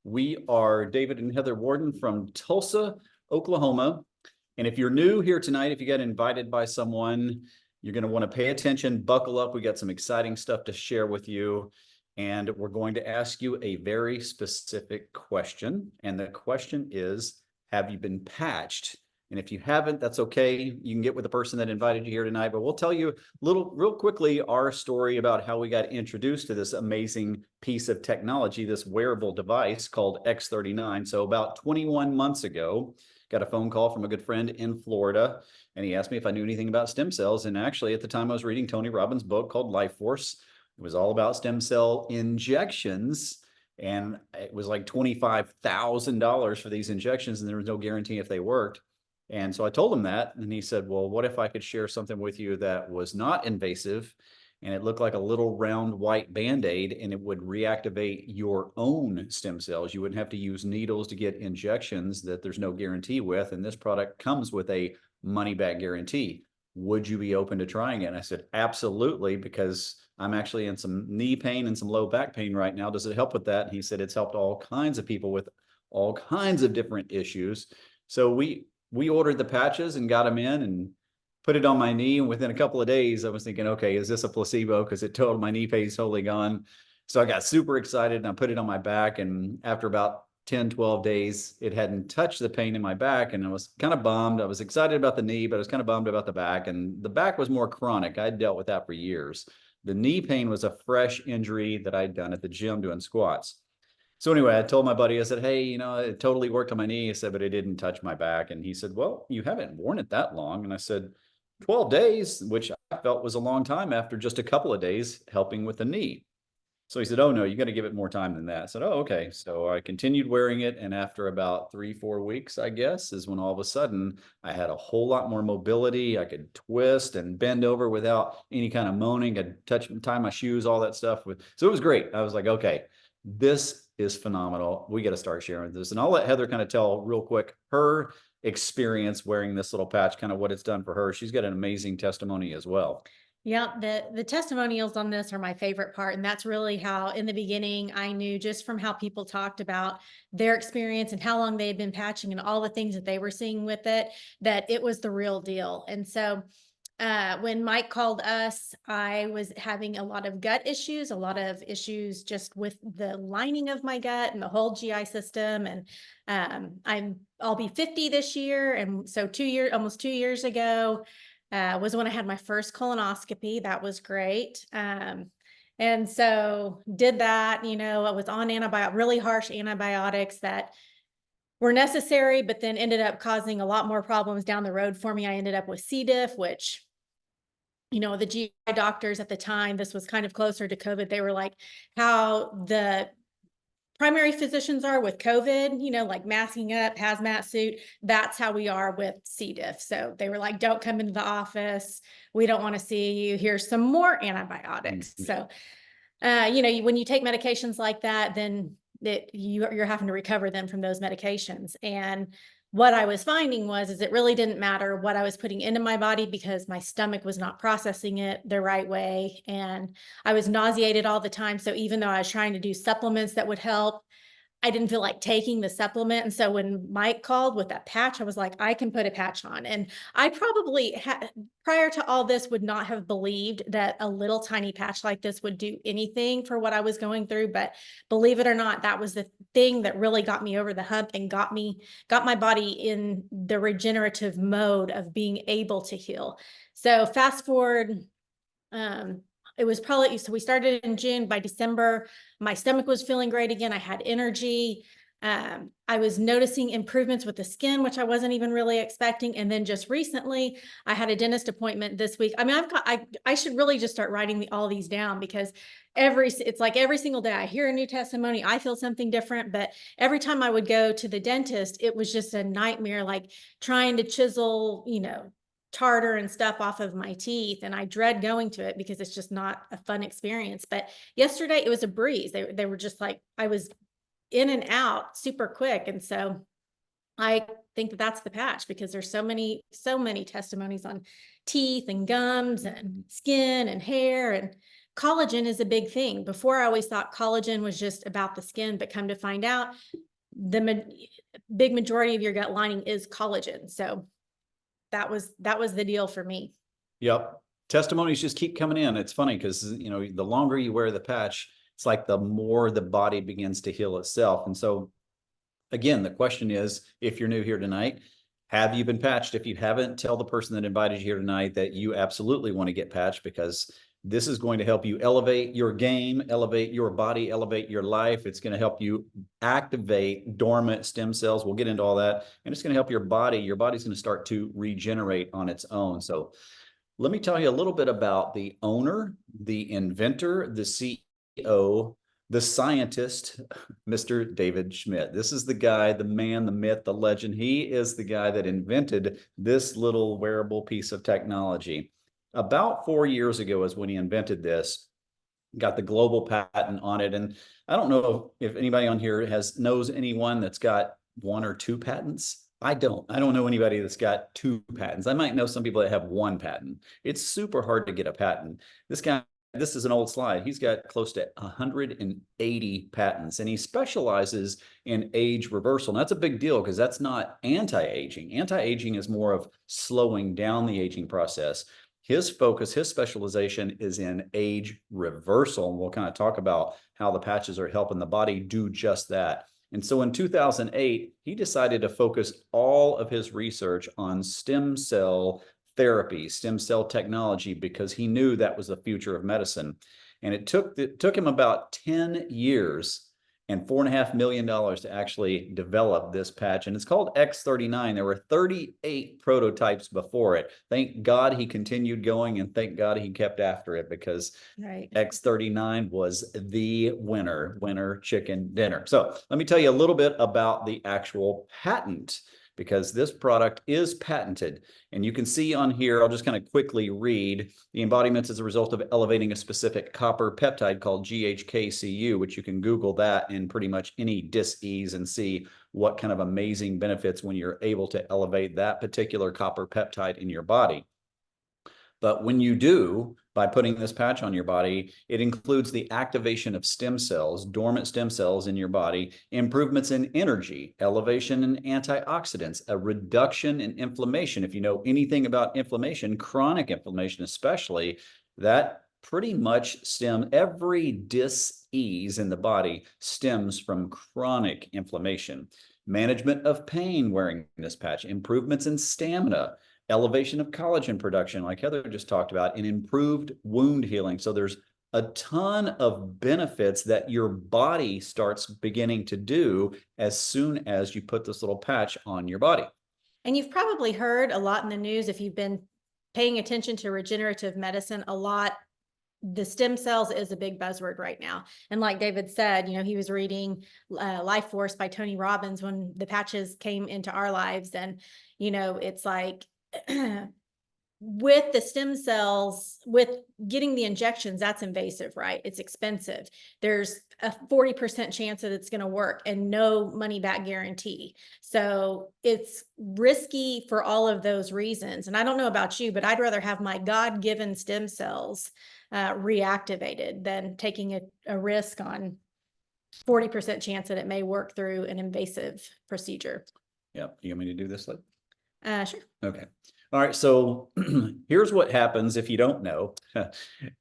We are David and Heather Warden from Tulsa, Oklahoma. And if you're new here tonight, if you got invited by someone, you're going to want to pay attention, buckle up. We got some exciting stuff to share with you. And we're going to ask you a very specific question. And the question is, have you been patched? And if you haven't, that's okay. You can get with the person that invited you here tonight, but we'll tell you real quickly our story about how we got introduced to this amazing piece of technology, this wearable device called X39. So about 21 months ago, got a phone call from a good friend in Florida, and he asked me if I knew anything about stem cells. And actually, at the time, I was reading Tony Robbins' book called Life Force. It was all about stem cell injections. And it was like $25,000 for these injections, and there was no guarantee if they worked. And so I told him that, and he said, well, what if I could share something with you that was not invasive, and it looked like a little round white Band-Aid, and it would reactivate your own stem cells. You wouldn't have to use needles to get injections that there's no guarantee with, and this product comes with a money-back guarantee. Would you be open to trying it? And I said, absolutely, because I'm actually in some knee pain and some low back pain right now. Does it help with that? And he said, it's helped all kinds of people with all kinds of different issues. So we ordered the patches and got them in and put it on my knee. And within a couple of days, I was thinking, okay, is this a placebo? Because it told my knee pain's totally gone. So I got super excited and I put it on my back. And after about 10, 12 days, it hadn't touched the pain in my back. And I was kind of bummed. I was excited about the knee, but I was kind of bummed about the back. And the back was more chronic. I'd dealt with that for years. The knee pain was a fresh injury that I'd done at the gym doing squats. So anyway, I told my buddy, I said, hey, it totally worked on my knee. I said, but it didn't touch my back. And he said, well, you haven't worn it that long. And I said, 12 days, which I felt was a long time after just a couple of days helping with the knee. So he said, oh, no, you got to give it more time than that. I said, oh, okay. So I continued wearing it. And after about 3-4 weeks, I guess, is when all of a sudden I had a whole lot more mobility. I could twist and bend over without any kind of moaning. I'd tie my shoes, all that stuff. So it was great. I was like, okay, this is phenomenal. We got to start sharing this. And I'll let Heather kind of tell real quick her experience wearing this little patch, kind of what it's done for her. She's got an amazing testimony as well. Yeah, the testimonials on this are my favorite part. And that's really how in the beginning I knew, just from how people talked about their experience and how long they had been patching and all the things that they were seeing with it, that it was the real deal. And so when Mike called us, I was having a lot of gut issues, a lot of issues just with the lining of my gut and the whole GI system. And I'll be 50 this year. And so almost 2 years ago, was when I had my first colonoscopy. That was great. And so did that, I was on really harsh antibiotics that were necessary, but then ended up causing a lot more problems down the road for me. I ended up with C. diff, which, the GI doctors at the time, this was kind of closer to COVID. They were like, how the primary physicians are with COVID, like masking up, hazmat suit. That's how we are with C. diff. So they were like, don't come into the office. We don't want to see you. Here's some more antibiotics. So, when you take medications like that, then you're having to recover them from those medications. And what I was finding is it really didn't matter what I was putting into my body because my stomach was not processing it the right way. And I was nauseated all the time. So even though I was trying to do supplements that would help, I didn't feel like taking the supplement. And so when Mike called with that patch, I was like, I can put a patch on. And I probably prior to all this would not have believed that a little tiny patch like this would do anything for what I was going through. But believe it or not, that was the thing that really got me over the hump and got my body in the regenerative mode of being able to heal. So fast forward, it was probably, so we started in June. By December, my stomach was feeling great again. I had energy. I was noticing improvements with the skin, which I wasn't even really expecting. And then just recently, I had a dentist appointment this week. I mean, I should really just start writing all these down because it's like every single day I hear a new testimony, I feel something different. But every time I would go to the dentist, it was just a nightmare, like trying to chisel, tartar and stuff off of my teeth. And I dread going to it because it's just not a fun experience. But yesterday it was a breeze. They were just like, I was in and out super quick. And so I think that's the patch because there's so many testimonies on teeth and gums and skin and hair. And collagen is a big thing. Before, I always thought collagen was just about the skin, but come to find out, big majority of your gut lining is collagen. So that was the deal for me. Yep. Testimonies just keep coming in. It's funny because, you know, the longer you wear the patch, it's like the more the body begins to heal itself. And so, again, the question is, if you're new here tonight, have you been patched? If you haven't, tell the person that invited you here tonight that you absolutely want to get patched, because this is going to help you elevate your game, elevate your body, elevate your life. It's going to help you activate dormant stem cells. We'll get into all that. And it's going to help your body. Your body's going to start to regenerate on its own. So let me tell you a little bit about the owner, the inventor, the CEO, the scientist, Mr. David Schmidt. This is the guy, the man, the myth, the legend. He is the guy that invented this little wearable piece of technology. About 4 years ago is when he invented this, got the global patent on it. And I don't know if anybody on here knows anyone that's got 1 or 2 patents. I don't know anybody that's got 2 patents. I might know some people that have 1 patent. It's super hard to get a patent. This guy, this is an old slide. He's got close to 180 patents, and he specializes in age reversal. And that's a big deal because that's not anti-aging. Anti-aging is more of slowing down the aging process. His focus, his specialization is in age reversal. And we'll kind of talk about how the patches are helping the body do just that. And so in 2008, he decided to focus all of his research on stem cell therapy, stem cell technology, because he knew that was the future of medicine. And it took him about 10 years and $4.5 million to actually develop this patch. And it's called X39. There were 38 prototypes before it. Thank God he continued going, and thank God he kept after it, because X39 was the winner chicken dinner. So let me tell you a little bit about the actual patent, because this product is patented. And you can see on here, I'll just kind of quickly read, the embodiments as a result of elevating a specific copper peptide called GHKCU, which you can Google that in pretty much any dis-ease and see what kind of amazing benefits when you're able to elevate that particular copper peptide in your body. But when you do, by putting this patch on your body, it includes the activation of stem cells, dormant stem cells in your body, improvements in energy, elevation in antioxidants, a reduction in inflammation. If you know anything about inflammation, chronic inflammation especially, that pretty much every dis-ease in the body stems from chronic inflammation. Management of pain wearing this patch, improvements in stamina, elevation of collagen production, like Heather just talked about, and improved wound healing. So there's a ton of benefits that your body starts beginning to do as soon as you put this little patch on your body. And you've probably heard a lot in the news, if you've been paying attention to regenerative medicine a lot, the stem cells is a big buzzword right now. And like David said, you know, he was reading Life Force by Tony Robbins when the patches came into our lives. And, you know, it's like, with the stem cells, with getting the injections, that's invasive, right? It's expensive. There's a 40% chance that it's going to work and no money back guarantee. So it's risky for all of those reasons. And I don't know about you, but I'd rather have my God-given stem cells reactivated than taking a risk on 40% chance that it may work through an invasive procedure. Yeah. You want me to do this? Sure. Okay. All right. So here's what happens if you don't know.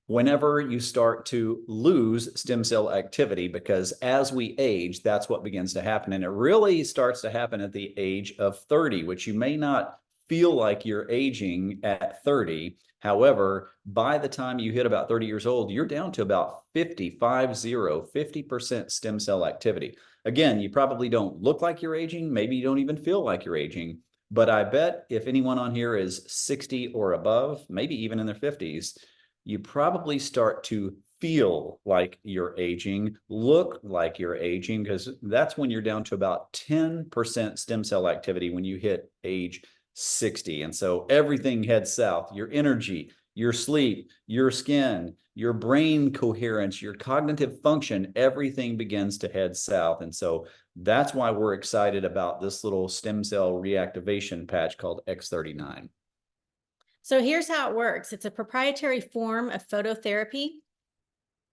Whenever you start to lose stem cell activity, because as we age, that's what begins to happen. And it really starts to happen at the age of 30, which you may not feel like you're aging at 30. However, by the time you hit about 30 years old, you're down to about 50% stem cell activity. Again, you probably don't look like you're aging. Maybe you don't even feel like you're aging. But I bet if anyone on here is 60 or above, maybe even in their 50s, you probably start to feel like you're aging, look like you're aging, because that's when you're down to about 10% stem cell activity when you hit age 60. And so everything heads south. Your energy, your sleep, your skin, your brain coherence, your cognitive function, everything begins to head south. And so that's why we're excited about this little stem cell reactivation patch called X39. So here's how it works. It's a proprietary form of phototherapy.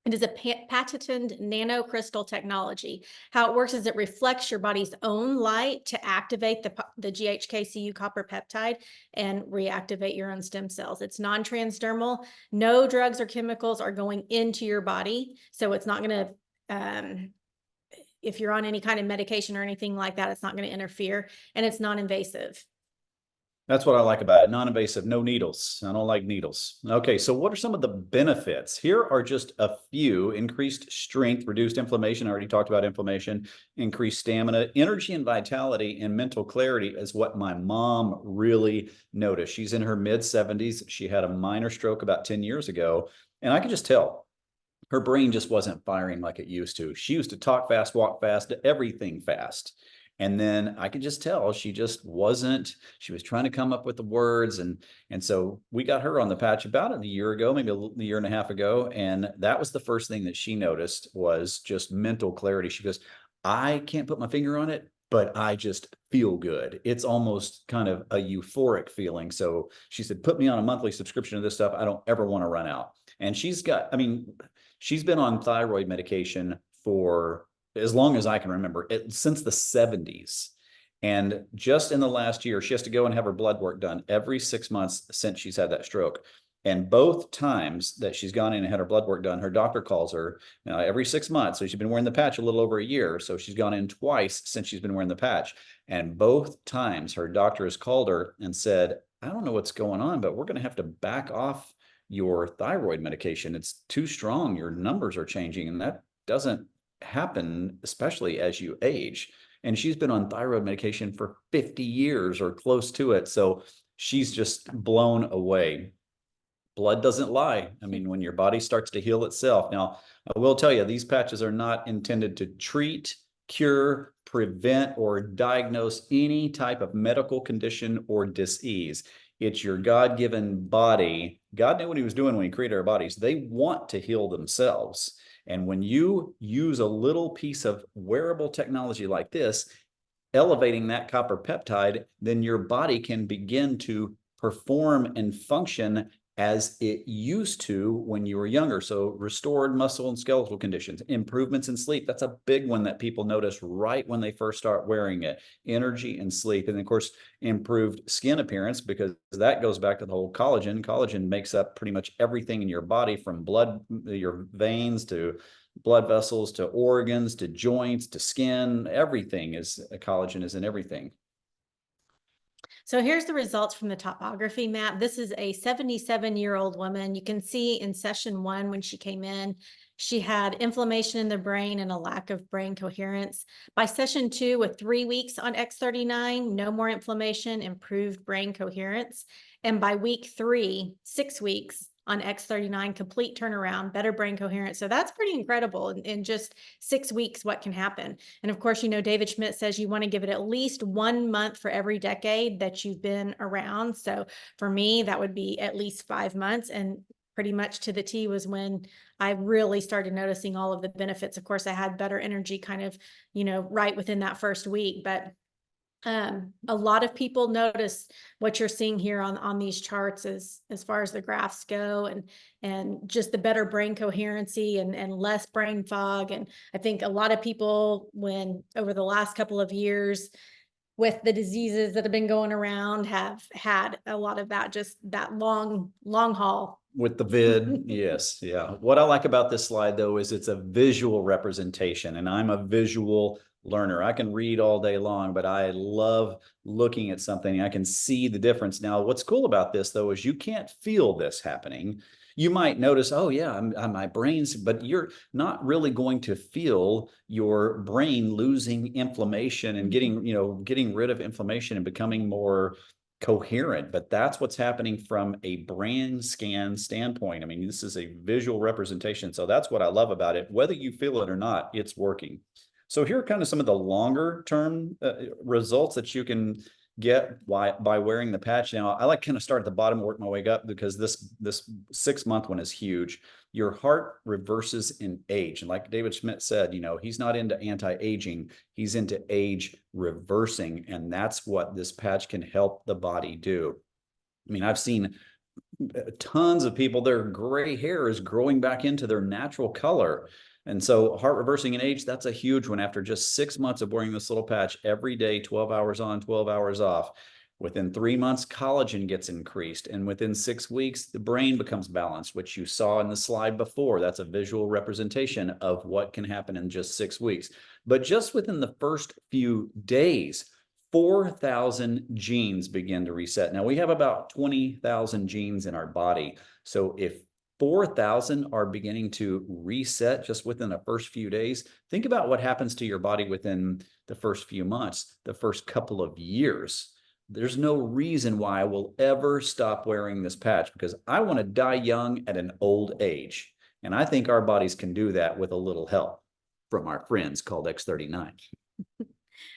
It is a patented nanocrystal technology. How it works is it reflects your body's own light to activate the GHKCU copper peptide and reactivate your own stem cells. It's non-transdermal. No drugs or chemicals are going into your body. So it's not going to, if you're on any kind of medication or anything like that, it's not going to interfere, and it's non-invasive. That's what I like about it. Non-invasive, no needles. I don't like needles. Okay, so what are some of the benefits? Here are just a few: increased strength, reduced inflammation. I already talked about inflammation, increased stamina, energy and vitality, and mental clarity is what my mom really noticed. She's in her mid-70s. She had a minor stroke about 10 years ago, and I could just tell her brain just wasn't firing like it used to. She used to talk fast, walk fast, everything fast. And then I could just tell she just wasn't, she was trying to come up with the words. And so we got her on the patch about a year ago, maybe a year and a half ago. And that was the first thing that she noticed, was just mental clarity. She goes, I can't put my finger on it, but I just feel good. It's almost kind of a euphoric feeling. So she said, put me on a monthly subscription to this stuff. I don't ever want to run out. And she's got, I mean, she's been on thyroid medication for as long as I can remember, since the 70s. And just in the last year, she has to go and have her blood work done every 6 months since she's had that stroke. And both times that she's gone in and had her blood work done, her doctor calls her every 6 months. So she's been wearing the patch a little over a year. So she's gone in twice since she's been wearing the patch. And both times her doctor has called her and said, I don't know what's going on, but we're going to have to back off your thyroid medication. It's too strong. Your numbers are changing. And that doesn't happen, especially as you age. And she's been on thyroid medication for 50 years or close to it. So she's just blown away. Blood doesn't lie. I mean, when your body starts to heal itself. Now, I will tell you, these patches are not intended to treat, cure, prevent, or diagnose any type of medical condition or disease. It's your God-given body. God knew what he was doing when he created our bodies. They want to heal themselves. And when you use a little piece of wearable technology like this, elevating that copper peptide, then your body can begin to perform and function as it used to when you were younger. So restored muscle and skeletal conditions, improvements in sleep. That's a big one that people notice right when they first start wearing it. Energy and sleep. And of course, improved skin appearance, because that goes back to the whole collagen. Collagen makes up pretty much everything in your body, from blood, your veins, to blood vessels, to organs, to joints, to skin. Everything is, collagen is in everything. So here's the results from the topography map. This is a 77-year-old woman. You can see in session 1, when she came in, she had inflammation in the brain and a lack of brain coherence. By session 2, with 3 weeks on X39, no more inflammation, improved brain coherence. And by week 3, 6 weeks on X39, complete turnaround, better brain coherence. So that's pretty incredible in just 6 weeks, what can happen. And of course, you know, David Schmidt says you want to give it at least 1 month for every decade that you've been around. So for me, that would be at least 5 months. And pretty much to the T was when I really started noticing all of the benefits. Of course, I had better energy kind of, you know, right within that first week, but a lot of people notice what you're seeing here on these charts as far as the graphs go, and just the better brain coherency and less brain fog. And I think a lot of people, when over the last couple of years with the diseases that have been going around, have had a lot of that, just that long haul. With the vid, yes, yeah. What I like about this slide, though, is it's a visual representation, and I'm a visual learner. I can read all day long, but I love looking at something. I can see the difference. Now, what's cool about this, though, is you can't feel this happening. You might notice, oh yeah, my brain's, but you're not really going to feel your brain losing inflammation and getting rid of inflammation and becoming more coherent. But that's what's happening from a brain scan standpoint. I mean, this is a visual representation. So that's what I love about it. Whether you feel it or not, it's working. So here are kind of some of the longer term results that you can get by wearing the patch. Now, I like kind of start at the bottom and work my way up, because this 6 month one is huge. Your heart reverses in age. And like David Schmidt said, you know, he's not into anti-aging, he's into age reversing. And that's what this patch can help the body do. I mean, I've seen tons of people, their gray hair is growing back into their natural color. And so heart reversing in age, that's a huge one. After just 6 months of wearing this little patch every day, 12 hours on, 12 hours off, within 3 months, collagen gets increased. And within 6 weeks, the brain becomes balanced, which you saw in the slide before. That's a visual representation of what can happen in just 6 weeks. But just within the first few days, 4,000 genes begin to reset. Now we have about 20,000 genes in our body. So if 4,000 are beginning to reset just within the first few days, think about what happens to your body within the first few months, the first couple of years. There's no reason why I will ever stop wearing this patch, because I want to die young at an old age. And I think our bodies can do that with a little help from our friends called X39.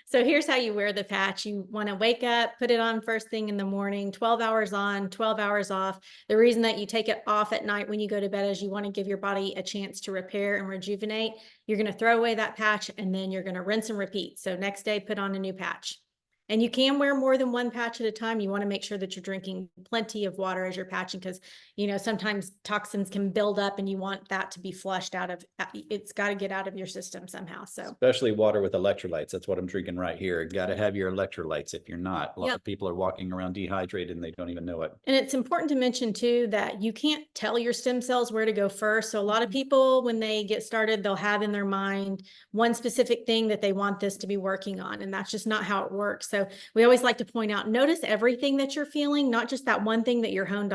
So here's how you wear the patch. You want to wake up, put it on first thing in the morning, 12 hours on, 12 hours off. The reason that you take it off at night when you go to bed is you want to give your body a chance to repair and rejuvenate. You're going to throw away that patch and then you're going to rinse and repeat. So next day, put on a new patch. And you can wear more than one patch at a time. You want to make sure that you're drinking plenty of water as you're patching, because, you know, sometimes toxins can build up and you want that to be flushed out of, it's got to get out of your system somehow. So especially water with electrolytes. That's what I'm drinking right here. Got to have your electrolytes. If you're not, a lot of people are walking around dehydrated and they don't even know it. And it's important to mention too, that you can't tell your stem cells where to go first. So a lot of people, when they get started, they'll have in their mind one specific thing that they want this to be working on. And that's just not how it works. So we always like to point out, notice everything that you're feeling, not just that one thing that you're honed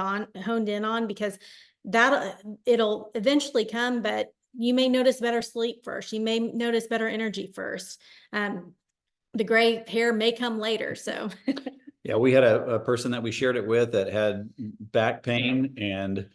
in on, because it'll eventually come, but you may notice better sleep first. You may notice better energy first. The gray hair may come later. So yeah, we had a person that we shared it with that had back pain, and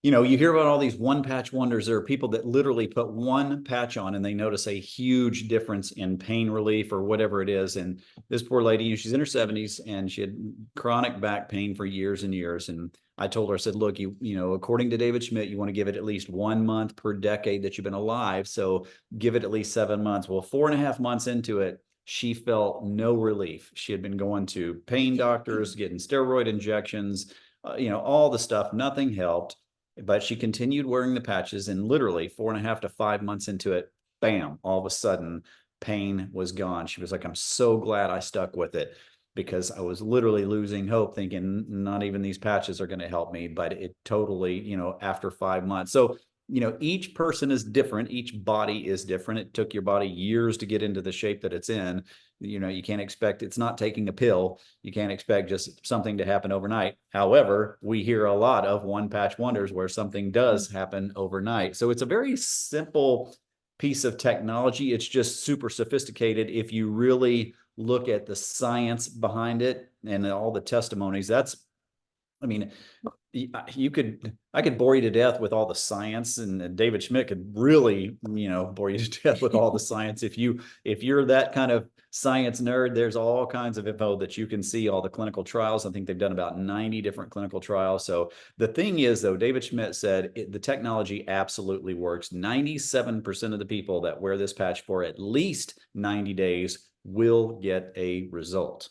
you know, you hear about all these one patch wonders. There are people that literally put one patch on and they notice a huge difference in pain relief or whatever it is. And this poor lady, she's in her 70s and she had chronic back pain for years and years. And I told her, I said, look, you know, according to David Schmidt, you want to give it at least 1 month per decade that you've been alive. So give it at least 7 months. Well, 4.5 months into it, she felt no relief. She had been going to pain doctors, getting steroid injections, you know, all the stuff, nothing helped. But she continued wearing the patches, and literally 4.5 to 5 months into it, bam, all of a sudden pain was gone. She was like, I'm so glad I stuck with it, because I was literally losing hope, thinking not even these patches are going to help me. But it totally, you know, after 5 months. So, you know, each person is different. Each body is different. It took your body years to get into the shape that it's in. You know, you can't expect, it's not taking a pill. You can't expect just something to happen overnight. However, we hear a lot of one patch wonders where something does happen overnight. So it's a very simple piece of technology. It's just super sophisticated. If you really look at the science behind it and all the testimonies, that's, I mean, I could bore you to death with all the science, and David Schmidt could really, you know, bore you to death with all the science. If you're that kind of science nerd, there's all kinds of info that you can see, all the clinical trials. I think they've done about 90 different clinical trials. So the thing is, though, David Schmidt said the technology absolutely works. 97% of the people that wear this patch for at least 90 days will get a result.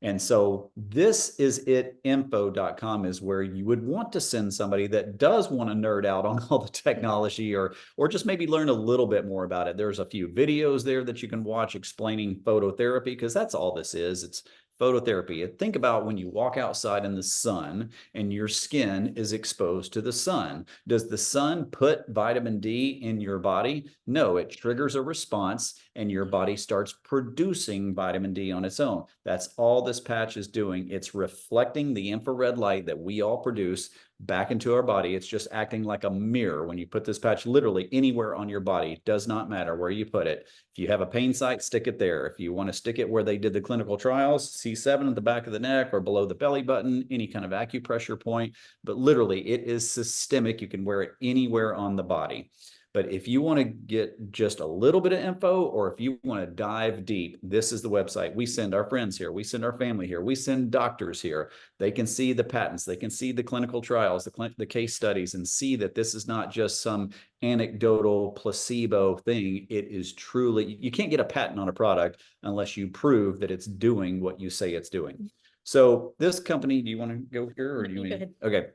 And so this is it info.com is where you would want to send somebody that does want to nerd out on all the technology, or just maybe learn a little bit more about it. There's a few videos there that you can watch explaining phototherapy, because that's all this is. It's phototherapy. Think about when you walk outside in the sun and your skin is exposed to the sun. Does the sun put vitamin D in your body? No, it triggers a response and your body starts producing vitamin D on its own. That's all this patch is doing. It's reflecting the infrared light that we all produce back into our body. It's just acting like a mirror. When you put this patch literally anywhere on your body, it does not matter where you put it. If you have a pain site, stick it there. If you want to stick it where they did the clinical trials, C7 at the back of the neck or below the belly button, any kind of acupressure point. But literally, it is systemic. You can wear it anywhere on the body. But if you want to get just a little bit of info, or if you want to dive deep, this is the website. We send our friends here. We send our family here. We send doctors here. They can see the patents. They can see the clinical trials, the case studies, and see that this is not just some anecdotal placebo thing. It is truly, you can't get a patent on a product unless you prove that it's doing what you say it's doing. So this company, do you want to go here or do You you go want ahead. Okay.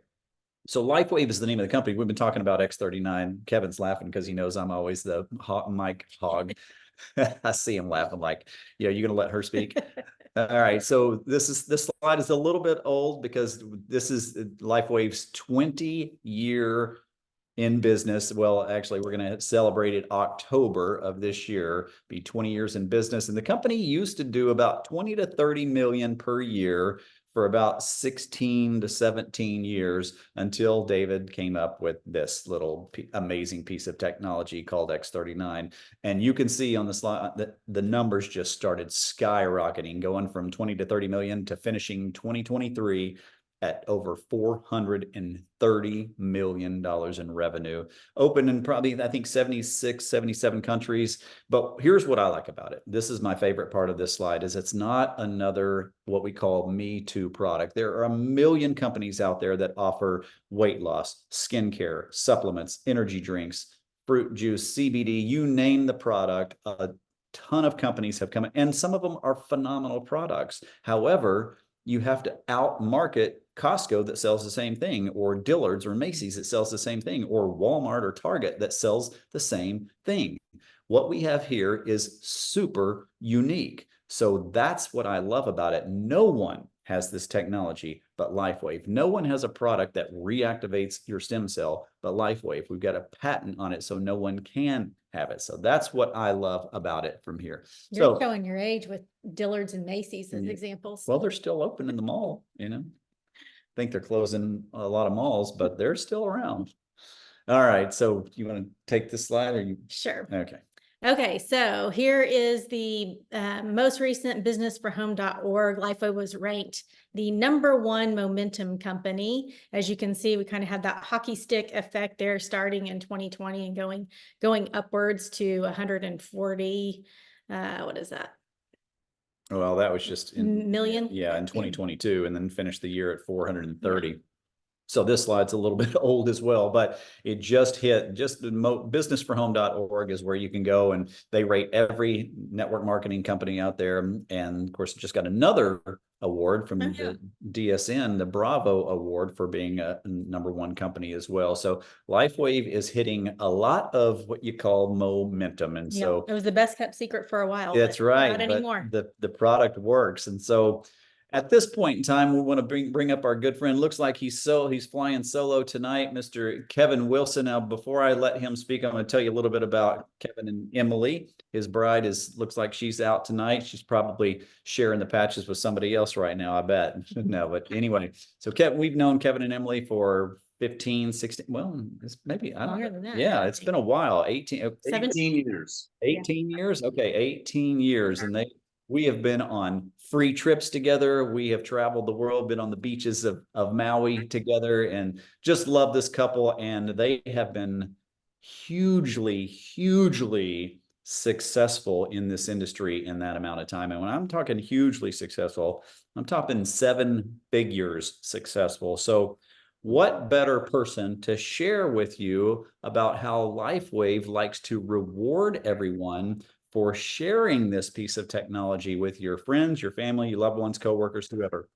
So LifeWave is the name of the company. We've been talking about X39. Kevin's laughing because he knows I'm always the hot mic hog. I see him laughing like, yeah, you're gonna let her speak. All right. So this slide is a little bit old because this is LifeWave's 20-year in business. Well, actually, we're going to celebrate it October of this year, be 20 years in business. And the company used to do about 20 to 30 million per year for about 16 to 17 years until David came up with this little amazing piece of technology called X39. And you can see on the slide that the numbers just started skyrocketing, going from 20 to 30 million to finishing 2023 at over $430 million in revenue, open in probably, I think, 76, 77 countries. But here's what I like about it. This is my favorite part of this slide, is it's not another what we call Me Too product. There are a million companies out there that offer weight loss, skincare, supplements, energy drinks, fruit juice, CBD, you name the product. A ton of companies have come, and some of them are phenomenal products. However, you have to outmarket Costco that sells the same thing, or Dillard's or Macy's that sells the same thing, or Walmart or Target that sells the same thing. What we have here is super unique. So that's what I love about it. No one has this technology but LifeWave. No one has a product that reactivates your stem cell but LifeWave. We've got a patent on it, so no one can have it. So that's what I love about it from here. You're showing your age with Dillard's and Macy's as examples. Well, they're still open in the mall, you know. I think they're closing a lot of malls, but they're still around. All right. So you want to take this slide or you? Sure. Okay. Okay, so here is the most recent businessforhome.org. LifeWave was ranked the #1 momentum company. As you can see, we kind of have that hockey stick effect there, starting in 2020 and going upwards to 140. What is that? Well, that was just in million. Yeah, in 2022, and then finished the year at 430. Yeah. So this slide's a little bit old as well, but it just hit. Just businessforhome.org is where you can go, and they rate every network marketing company out there. And of course, just got another award from the DSN, the Bravo Award, for being a #1 company as well. So LifeWave is hitting a lot of what you call momentum, and so it was the best kept secret for a while. That's right. Not anymore. But the product works, and so at this point in time, we want to bring up our good friend. Looks like he's flying solo tonight, Mr. Kevin Wilson. Now, before I let him speak, I'm going to tell you a little bit about Kevin and Emily. His bride looks like she's out tonight. She's probably sharing the patches with somebody else right now, I bet. No, but anyway, so we've known Kevin and Emily for 15, 16, well, it's maybe I don't know. Than that. Yeah, it's been a while. 18 years. 18 years. Okay, 18 years. And we have been on free trips together. We have traveled the world, been on the beaches of Maui together, and just love this couple. And they have been hugely successful in this industry in that amount of time. And when I'm talking hugely successful, I'm talking 7 figures successful. So what better person to share with you about how LifeWave likes to reward everyone for sharing this piece of technology with your friends, your family, your loved ones, coworkers, whoever.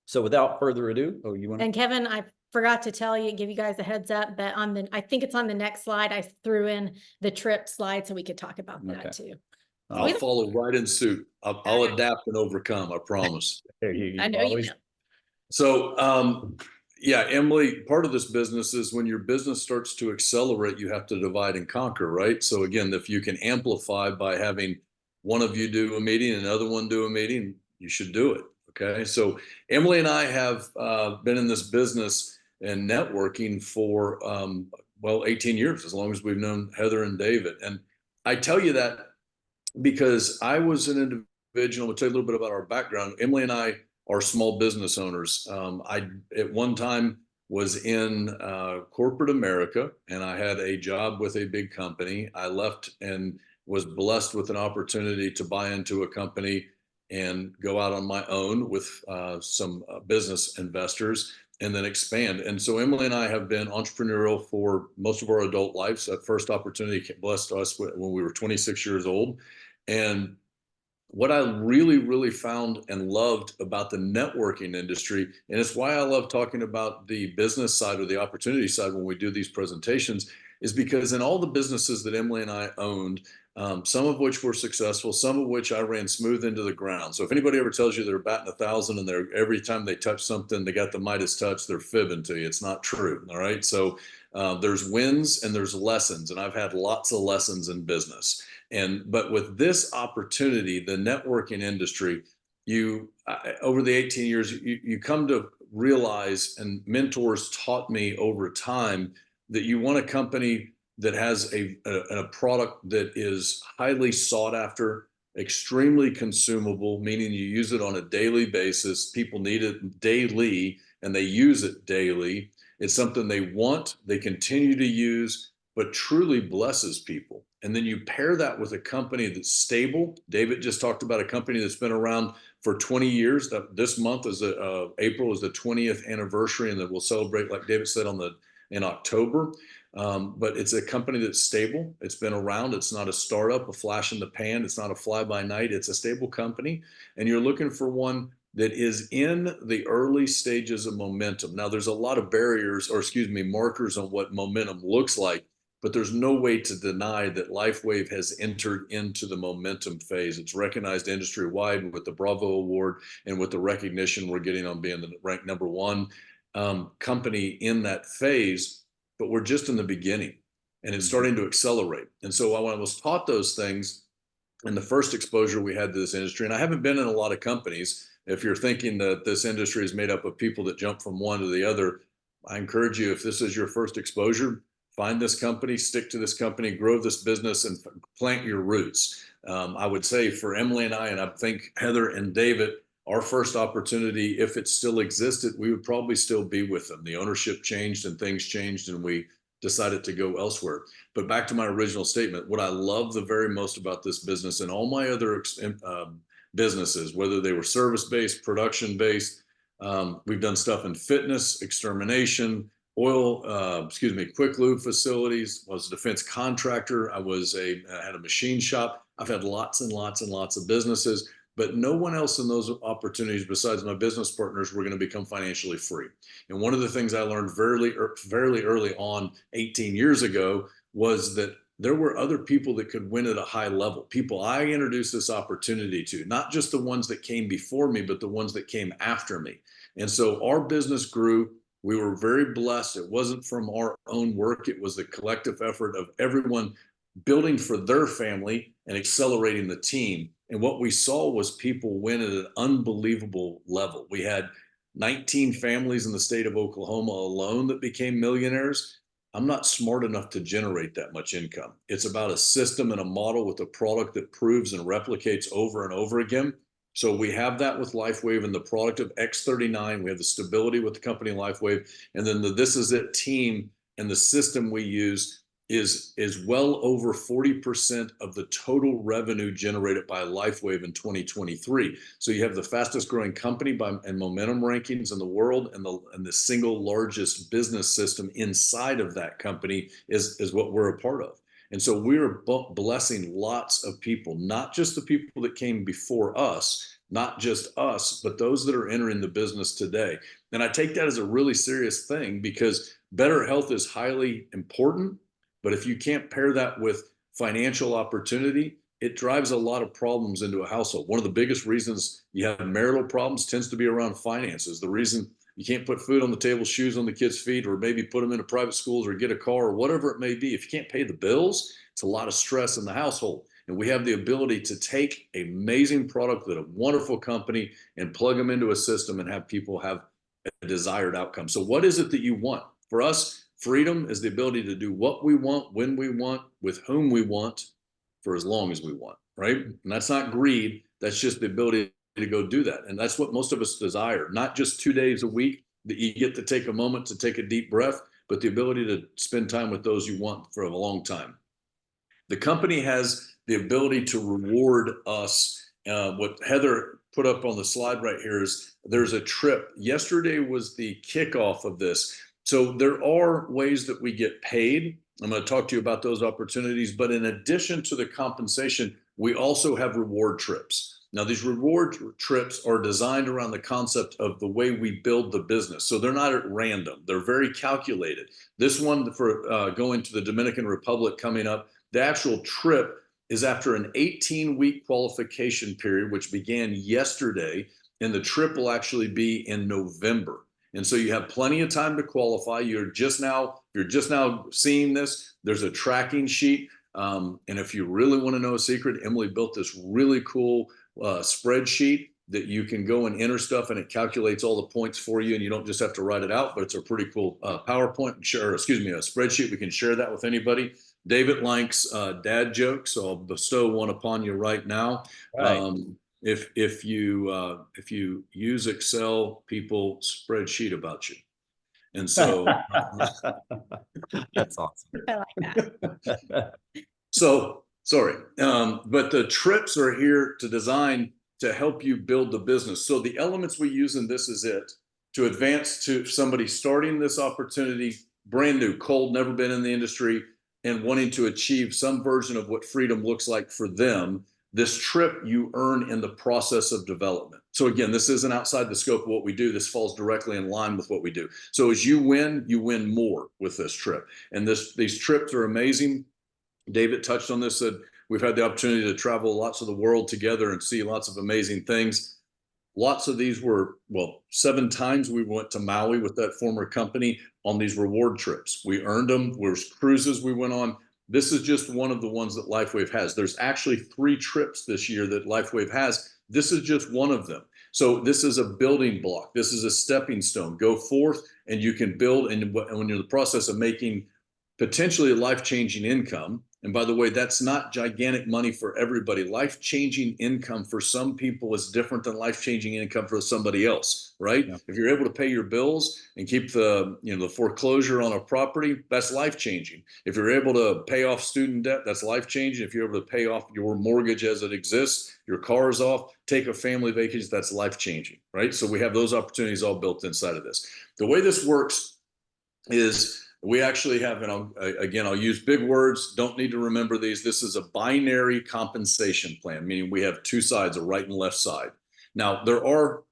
So without further ado, And Kevin, I forgot to give you guys a heads up, but I think it's on the next slide. I threw in the trip slide so we could talk about that too. I'll follow right in suit. I'll adapt and overcome, I promise. I know you will. So, yeah, Emily, part of this business is when your business starts to accelerate, you have to divide and conquer, right? So again, if you can amplify by having one of you do a meeting and another one do a meeting, you should do it. Okay. So Emily and I have been in this business and networking for, 18 years, as long as we've known Heather and David. And I tell you that because I was an individual. I'll tell you a little bit about our background. Emily and I are small business owners. I, at one time, was in corporate America, and I had a job with a big company. I left and was blessed with an opportunity to buy into a company and go out on my own with some business investors and then expand. And so Emily and I have been entrepreneurial for most of our adult lives. That first opportunity blessed us when we were 26 years old. And what I really, really found and loved about the networking industry, and it's why I love talking about the business side or the opportunity side when we do these presentations, is because in all the businesses that Emily and I owned, some of which were successful, some of which I ran smooth into the ground. So if anybody ever tells you they're batting 1,000 and they're every time they touch something, they got the Midas touch, they're fibbing to you. It's not true. All right. So there's wins and there's lessons, and I've had lots of lessons in business. But with this opportunity, the networking industry, over the 18 years, you come to realize, and mentors taught me over time, that you want a company that has a product that is highly sought after, extremely consumable, meaning you use it on a daily basis. People need it daily and they use it daily. It's something they want, they continue to use, but truly blesses people. And then you pair that with a company that's stable. David just talked about a company that's been around for 20 years. This month is April is the 20th anniversary, and that we'll celebrate, like David said, in October. But it's a company that's stable. It's been around. It's not a startup, a flash in the pan. It's not a fly by night. It's a stable company. And you're looking for one that is in the early stages of momentum. Now, there's a lot of barriers, or excuse me, markers on what momentum looks like, but there's no way to deny that LifeWave has entered into the momentum phase. It's recognized industry-wide with the Bravo Award and with the recognition we're getting on being the ranked #1 company in that phase, but we're just in the beginning and it's starting to accelerate. And so when I was taught those things in the first exposure we had to this industry, and I haven't been in a lot of companies, if you're thinking that this industry is made up of people that jump from one to the other, I encourage you, if this is your first exposure, find this company, stick to this company, grow this business, and plant your roots. I would say for Emily and I think Heather and David, our first opportunity, if it still existed, we would probably still be with them. The ownership changed and things changed, and we decided to go elsewhere. But back to my original statement, what I love the very most about this business and all my other businesses, whether they were service-based, production-based, we've done stuff in fitness, extermination, quick lube facilities, was a defense contractor. I had a machine shop. I've had lots and lots and lots of businesses, but no one else in those opportunities besides my business partners were going to become financially free. And one of the things I learned very early on, 18 years ago, was that there were other people that could win at a high level. People I introduced this opportunity to, not just the ones that came before me, but the ones that came after me. And so our business grew. We were very blessed. It wasn't from our own work. It was the collective effort of everyone building for their family and accelerating the team. And what we saw was people win at an unbelievable level. We had 19 families in the state of Oklahoma alone that became millionaires. I'm not smart enough to generate that much income. It's about a system and a model with a product that proves and replicates over and over again. So we have that with LifeWave and the product of X39. We have the stability with the company LifeWave. And then the This Is It team and the system we use is well over 40% of the total revenue generated by LifeWave in 2023. So you have the fastest growing company and momentum rankings in the world, and the single largest business system inside of that company is what we're a part of. And so we're blessing lots of people, not just the people that came before us, not just us, but those that are entering the business today. And I take that as a really serious thing, because better health is highly important. But if you can't pair that with financial opportunity, it drives a lot of problems into a household. One of the biggest reasons you have marital problems tends to be around finances. The reason you can't put food on the table, shoes on the kids' feet, or maybe put them into private schools or get a car or whatever it may be. If you can't pay the bills, it's a lot of stress in the household. And we have the ability to take an amazing product with a wonderful company and plug them into a system and have people have a desired outcome. So what is it that you want? For us, freedom is the ability to do what we want, when we want, with whom we want, for as long as we want, right? And that's not greed. That's just the ability to go do that. And that's what most of us desire, not just 2 days a week that you get to take a moment to take a deep breath, but the ability to spend time with those you want for a long time. The company has the ability to reward us. What Heather put up on the slide right here is there's a trip. Yesterday was the kickoff of this. So there are ways that we get paid. I'm going to talk to you about those opportunities. But in addition to the compensation, we also have reward trips. Now, these reward trips are designed around the concept of the way we build the business. So they're not at random. They're very calculated. This one for going to the Dominican Republic coming up, the actual trip is after an 18-week qualification period, which began yesterday, and the trip will actually be in November. And so you have plenty of time to qualify. You're just now seeing this. There's a tracking sheet. And if you really want to know a secret, Emily built this really cool spreadsheet that you can go and enter stuff, and it calculates all the points for you, and you don't just have to write it out, but it's a pretty cool PowerPoint, a spreadsheet. We can share that with anybody. David likes dad jokes, so I'll bestow one upon you right now. Right. If you use Excel, people spreadsheet about you. And so That's awesome. I like that. so sorry, but the trips are here to design to help you build the business. So the elements we use in this is it to advance to somebody starting this opportunity, brand new, cold, never been in the industry, and wanting to achieve some version of what freedom looks like for them. This trip you earn in the process of development. So again, this isn't outside the scope of what we do. This falls directly in line with what we do. So as you win more with this trip. And these trips are amazing. David touched on this, said we've had the opportunity to travel lots of the world together and see lots of amazing things. Lots of these were, 7 times we went to Maui with that former company on these reward trips. We earned them. There's cruises we went on. This is just one of the ones that LifeWave has. There's actually 3 trips this year that LifeWave has. This is just one of them. So this is a building block. This is a stepping stone. Go forth and you can build. And when you're in the process of making potentially a life-changing income, and by the way, that's not gigantic money for everybody. Life-changing income for some people is different than life-changing income for somebody else, right? Yeah. If you're able to pay your bills and keep the foreclosure on a property, that's life-changing. If you're able to pay off student debt, that's life-changing. If you're able to pay off your mortgage as it exists, your car is off, take a family vacation, that's life-changing, right? So we have those opportunities all built inside of this. The way this works is we actually have, and I'll use big words, don't need to remember these. This is a binary compensation plan, meaning we have 2 sides, a right and left side. Now, there are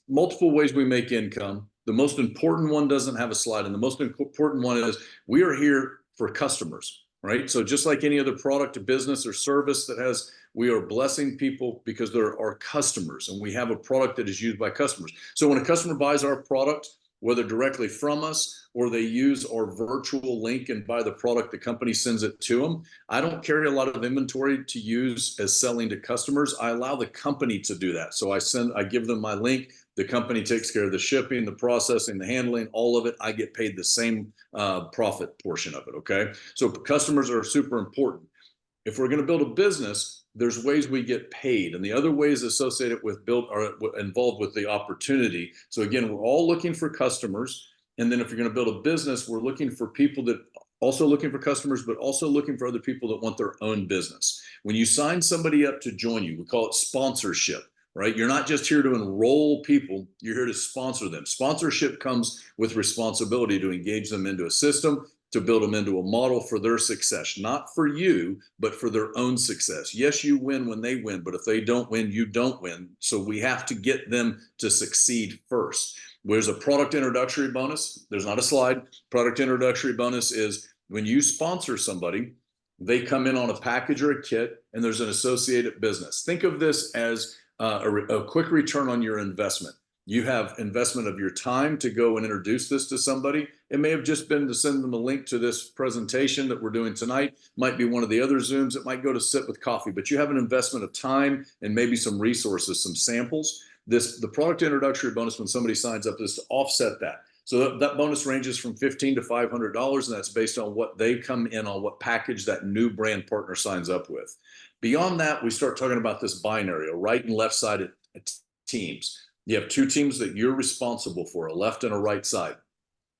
multiple ways we make income. The most important one doesn't have a slide, and the most important one is we are here for customers, right? So just like any other product or business or service that has, we are blessing people because they're our customers, and we have a product that is used by customers. So when a customer buys our product, whether directly from us or they use our virtual link and buy the product, the company sends it to them. I don't carry a lot of inventory to use as selling to customers. I allow the company to do that. So I give them my link. The company takes care of the shipping, the processing, the handling, all of it. I get paid the same profit portion of it, okay? So customers are super important. If we're going to build a business, there's ways we get paid, and the other ways associated with build are involved with the opportunity. So again, we're all looking for customers. And then if you're going to build a business, we're looking for people that also looking for customers, but also looking for other people that want their own business. When you sign somebody up to join you, we call it sponsorship, right? You're not just here to enroll people, you're here to sponsor them. Sponsorship comes with responsibility to engage them into a system, to build them into a model for their success, not for you, but for their own success. Yes, you win when they win, but if they don't win, you don't win. So we have to get them to succeed first. There's a product introductory bonus. There's not a slide. Product introductory bonus is when you sponsor somebody, they come in on a package or a kit, and there's an associated business. Think of this as a quick return on your investment. You have investment of your time to go and introduce this to somebody. It may have just been to send them a link to this presentation that we're doing tonight. Might be one of the other Zooms. It might go to sit with coffee, but you have an investment of time and maybe some resources, some samples. The product introductory bonus when somebody signs up is to offset that. So that bonus ranges from $15 to $500, and that's based on what they come in on, what package that new brand partner signs up with. Beyond that, we start talking about this binary, a right and left sided teams. You have 2 teams that you're responsible for, a left and a right side.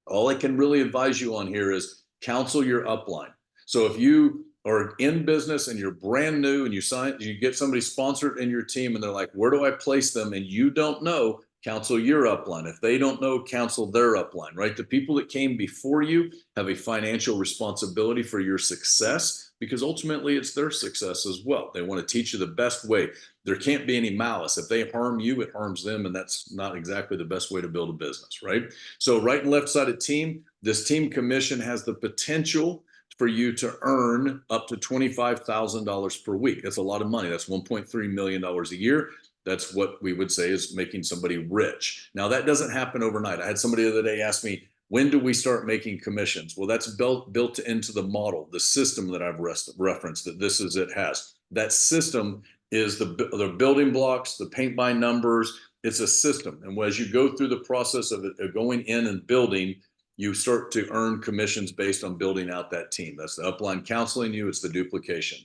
All I can really advise you on here is counsel your upline. So if you are in business and you're brand new and you get somebody sponsored in your team and they're like, where do I place them? And you don't know, counsel your upline. If they don't know, counsel their upline, right? The people that came before you have a financial responsibility for your success. because ultimately it's their success as well. They want to teach you the best way. There can't be any malice. If they harm you, it harms them, and that's not exactly the best way to build a business, right? So right and left sided team, this team commission has the potential for you to earn up to $25,000 per week. That's a lot of money. That's $1.3 million a year. That's what we would say is making somebody rich. Now, that doesn't happen overnight. I had somebody the other day ask me, when do we start making commissions? Well, that's built into the model, the system that I've referenced, that this is it has. That system is the building blocks, the paint by numbers. It's a system. And as you go through the process of going in and building, you start to earn commissions based on building out that team. That's the upline counseling you. It's the duplication.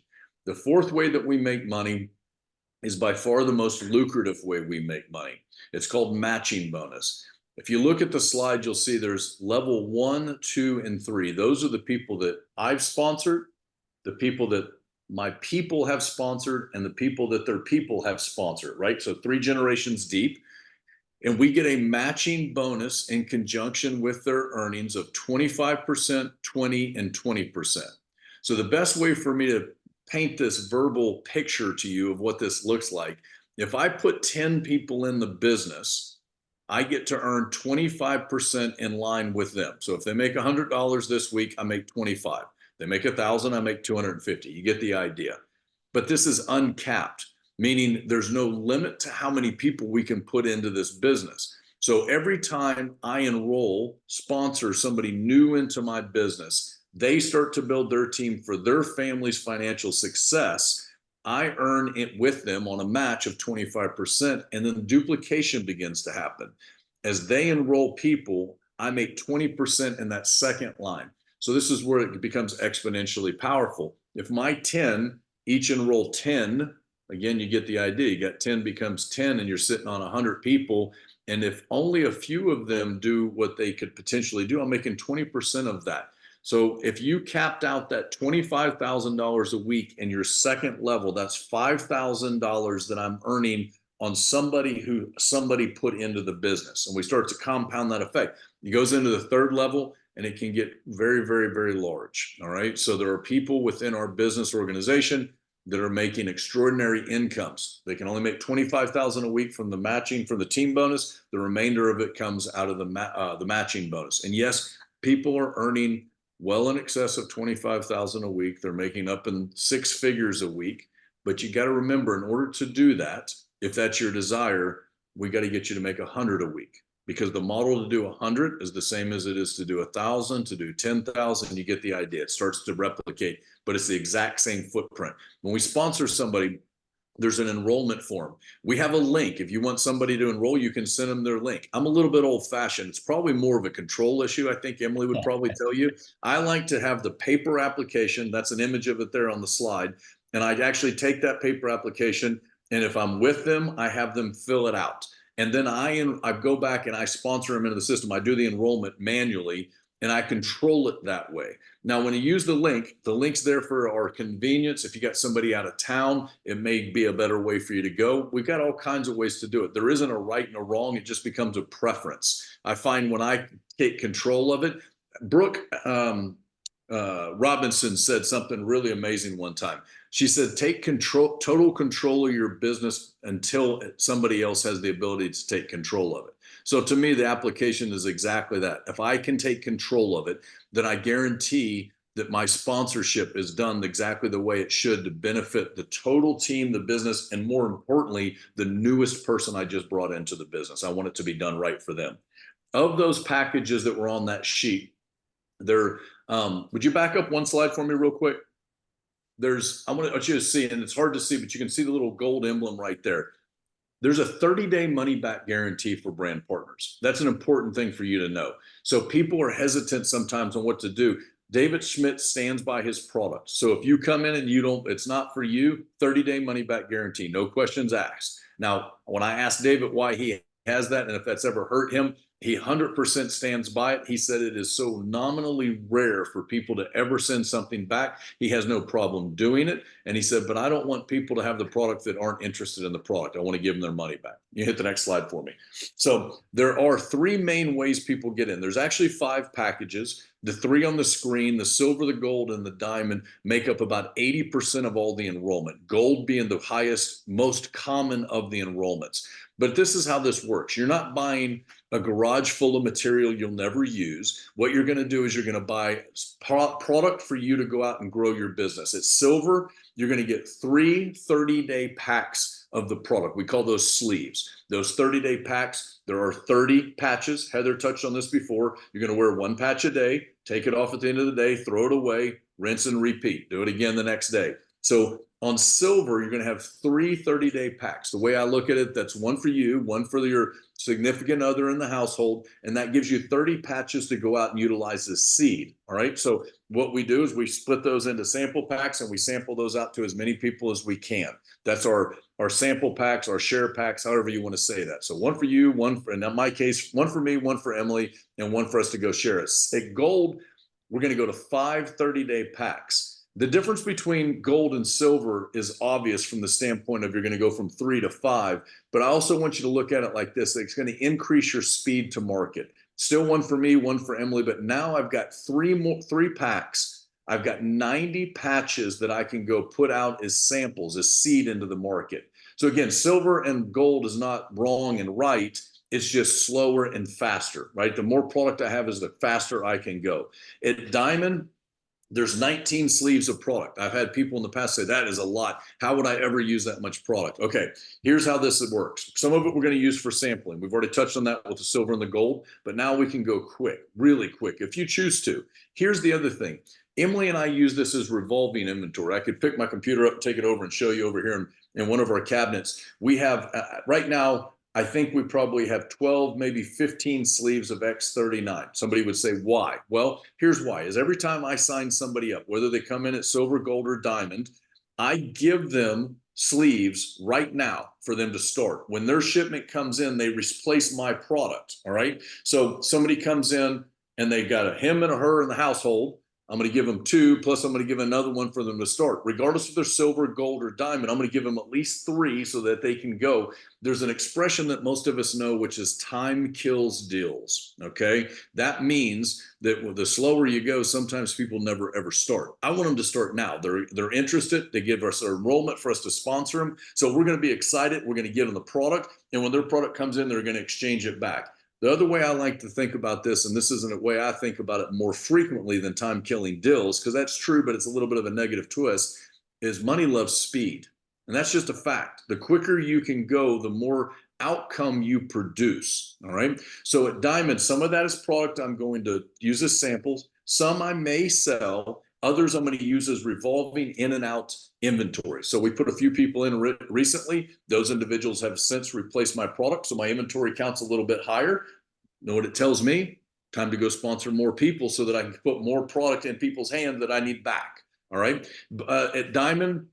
The fourth way that we make money is by far the most lucrative way we make money. It's called matching bonus. If you look at the slide, you'll see there's level 1, 2, and 3. Those are the people that I've sponsored, the people that my people have sponsored, and the people that their people have sponsored, right? So 3 generations deep. And we get a matching bonus in conjunction with their earnings of 25%, 20, and 20%. So the best way for me to paint this verbal picture to you of what this looks like, if I put 10 people in the business, I get to earn 25% in line with them. So if they make $100 this week, I make 25. They make 1,000, I make 250. You get the idea. But this is uncapped, meaning there's no limit to how many people we can put into this business. So every time I enroll, sponsor somebody new into my business, they start to build their team for their family's financial success. I earn it with them on a match of 25%, and then duplication begins to happen. As they enroll people, I make 20% in that second line. So this is where it becomes exponentially powerful. If my 10 each enroll 10, again, you get the idea. You got 10 becomes 10, and you're sitting on 100 people. And if only a few of them do what they could potentially do, I'm making 20% of that. So if you capped out that $25,000 a week in your second level, that's $5,000 that I'm earning on somebody who somebody put into the business. And we start to compound that effect. It goes into the third level, and it can get very, very, very large. All right. So there are people within our business organization that are making extraordinary incomes. They can only make $25,000 a week from the matching, from the team bonus. The remainder of it comes out of the matching bonus. And yes, people are earning well in excess of $25,000 a week. They're making up in 6 figures a week. But you got to remember, in order to do that, if that's your desire, we got to get you to make 100 a week, because the model to do 100 is the same as it is to do 1,000, to do 10,000. You get the idea. It starts to replicate, but it's the exact same footprint. When we sponsor somebody, there's an enrollment form. We have a link. If you want somebody to enroll, you can send them their link. I'm a little bit old fashioned. It's probably more of a control issue. I think Emily would probably tell you. I like to have the paper application. That's an image of it there on the slide. And I actually take that paper application, and if I'm with them, I have them fill it out. And then I go back and I sponsor them into the system. I do the enrollment manually, and I control it that way. Now, when you use the link's there for our convenience. If you got somebody out of town, it may be a better way for you to go. We've got all kinds of ways to do it. There isn't a right and a wrong. It just becomes a preference. I find when I take control of it, Brooke Robinson said something really amazing one time. She said, take total control of your business until somebody else has the ability to take control of it. So to me, the application is exactly that. If I can take control of it, then I guarantee that my sponsorship is done exactly the way it should to benefit the total team, the business, and more importantly, the newest person I just brought into the business. I want it to be done right for them. Of those packages that were on that sheet, would you back up one slide for me real quick? I want you to see, and it's hard to see, but you can see the little gold emblem right there. There's a 30-day money-back guarantee for brand partners. That's an important thing for you to know. So people are hesitant sometimes on what to do. David Schmidt stands by his product. So if you come in and it's not for you, 30-day money-back guarantee, no questions asked. Now, when I asked David why he has that, and if that's ever hurt him, He 100% stands by it. He said it is so nominally rare for people to ever send something back. He has no problem doing it. And he said, but I don't want people to have the product that aren't interested in the product. I want to give them their money back. You hit the next slide for me. So there are 3 main ways people get in. There's actually 5 packages. The 3 on the screen, the silver, the gold, and the diamond, make up about 80% of all the enrollment. Gold being the highest, most common of the enrollments. But this is how this works. You're not buying a garage full of material you'll never use. What you're going to do is you're going to buy product for you to go out and grow your business. It's silver. You're going to get 3 30-day packs of the product. We call those sleeves. Those 30-day packs, there are 30 patches. Heather touched on this before. You're going to wear 1 patch a day, take it off at the end of the day, throw it away, rinse and repeat. Do it again the next day. So on silver, you're going to have 3 30-day packs. The way I look at it, that's 1 for you, 1 for your significant other in the household, and that gives you 30 patches to go out and utilize as seed. All right. So what we do is we split those into sample packs, and we sample those out to as many people as we can. That's our sample packs, our share packs, however you want to say that. So 1 for you, 1 for, in my case, 1 for me, 1 for Emily, and 1 for us to go share it. At gold, we're going to go to 5 30-day packs. The difference between gold and silver is obvious from the standpoint of you're going to go from 3 to 5, but I also want you to look at it like this. It's going to increase your speed to market. Still 1 for me, 1 for Emily, but now I've got 3 packs. I've got 90 patches that I can go put out as samples, as seed into the market. So again, silver and gold is not wrong and right. It's just slower and faster, right? The more product I have is the faster I can go. At diamond, there's 19 sleeves of product. I've had people in the past say, that is a lot. How would I ever use that much product? Okay, here's how this works. Some of it we're going to use for sampling. We've already touched on that with the silver and the gold, but now we can go quick, really quick, if you choose to. Here's the other thing. Emily and I use this as revolving inventory. I could pick my computer up, take it over, and show you over here in one of our cabinets. We have, right now, I think we probably have 12, maybe 15 sleeves of X39. Somebody would say, why? Well, here's why. Is every time I sign somebody up, whether they come in at silver, gold, or diamond, I give them sleeves right now for them to start. When their shipment comes in, they replace my product, all right? So somebody comes in and they got a him and a her in the household. I'm going to give them 2, plus I'm going to give another one for them to start. Regardless if they're silver, gold, or diamond, I'm going to give them at least 3 so that they can go. There's an expression that most of us know, which is time kills deals, okay? That means that the slower you go, sometimes people never ever start. I want them to start now. They're interested. They give us their enrollment for us to sponsor them. So we're going to be excited. We're going to give them the product. And when their product comes in, they're going to exchange it back. The other way I like to think about this, and this isn't a way I think about it more frequently than time-killing deals, because that's true, but it's a little bit of a negative twist, is money loves speed. And that's just a fact. The quicker you can go, the more outcome you produce, all right? So at Diamond, some of that is product I'm going to use as samples. Some I may sell. Others I'm going to use as revolving in and out inventory. So we put a few people in recently. Those individuals have since replaced my product, so my inventory count's a little bit higher. Know what it tells me? Time to go sponsor more people so that I can put more product in people's hands that I need back. All right. At Diamond,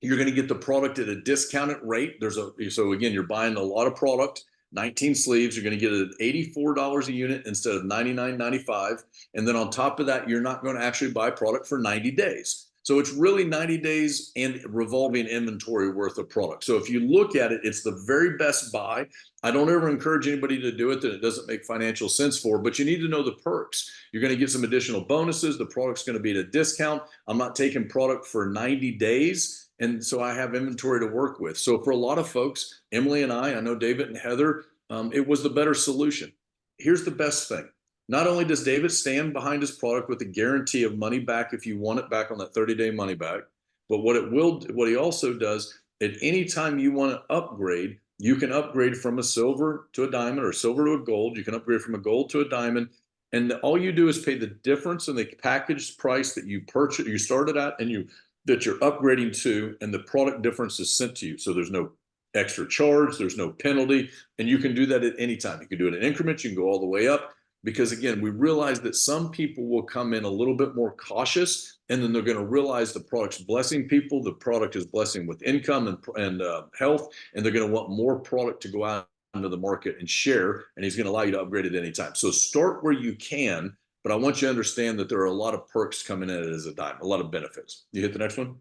you're going to get the product at a discounted rate. So again, you're buying a lot of product. 19 sleeves, you're going to get it at $84 a unit instead of $99.95. And then on top of that, you're not going to actually buy product for 90 days. So it's really 90 days and revolving inventory worth of product. So if you look at it, it's the very best buy. I don't ever encourage anybody to do it that it doesn't make financial sense for, but you need to know the perks. You're going to get some additional bonuses. The product's going to be at a discount. I'm not taking product for 90 days. And so I have inventory to work with. So for a lot of folks, Emily and I know David and Heather, it was the better solution. Here's the best thing. Not only does David stand behind his product with a guarantee of money back if you want it back on that 30-day money back, but what he also does, at any time you want to upgrade, you can upgrade from a silver to a diamond or silver to a gold. You can upgrade from a gold to a diamond. And all you do is pay the difference in the package price that you purchased, you started at, and that you're upgrading to, and the product difference is sent to you. So there's no extra charge, there's no penalty, and you can do that at any time. You can do it in increments, you can go all the way up, because again, we realize that some people will come in a little bit more cautious, and then they're going to realize the product's blessing people, the product is blessing with income and health, and they're going to want more product to go out to the market and share, and he's going to allow you to upgrade it anytime. So start where you can, but I want you to understand that there are a lot of perks coming in as a dime, a lot of benefits. You hit the next one.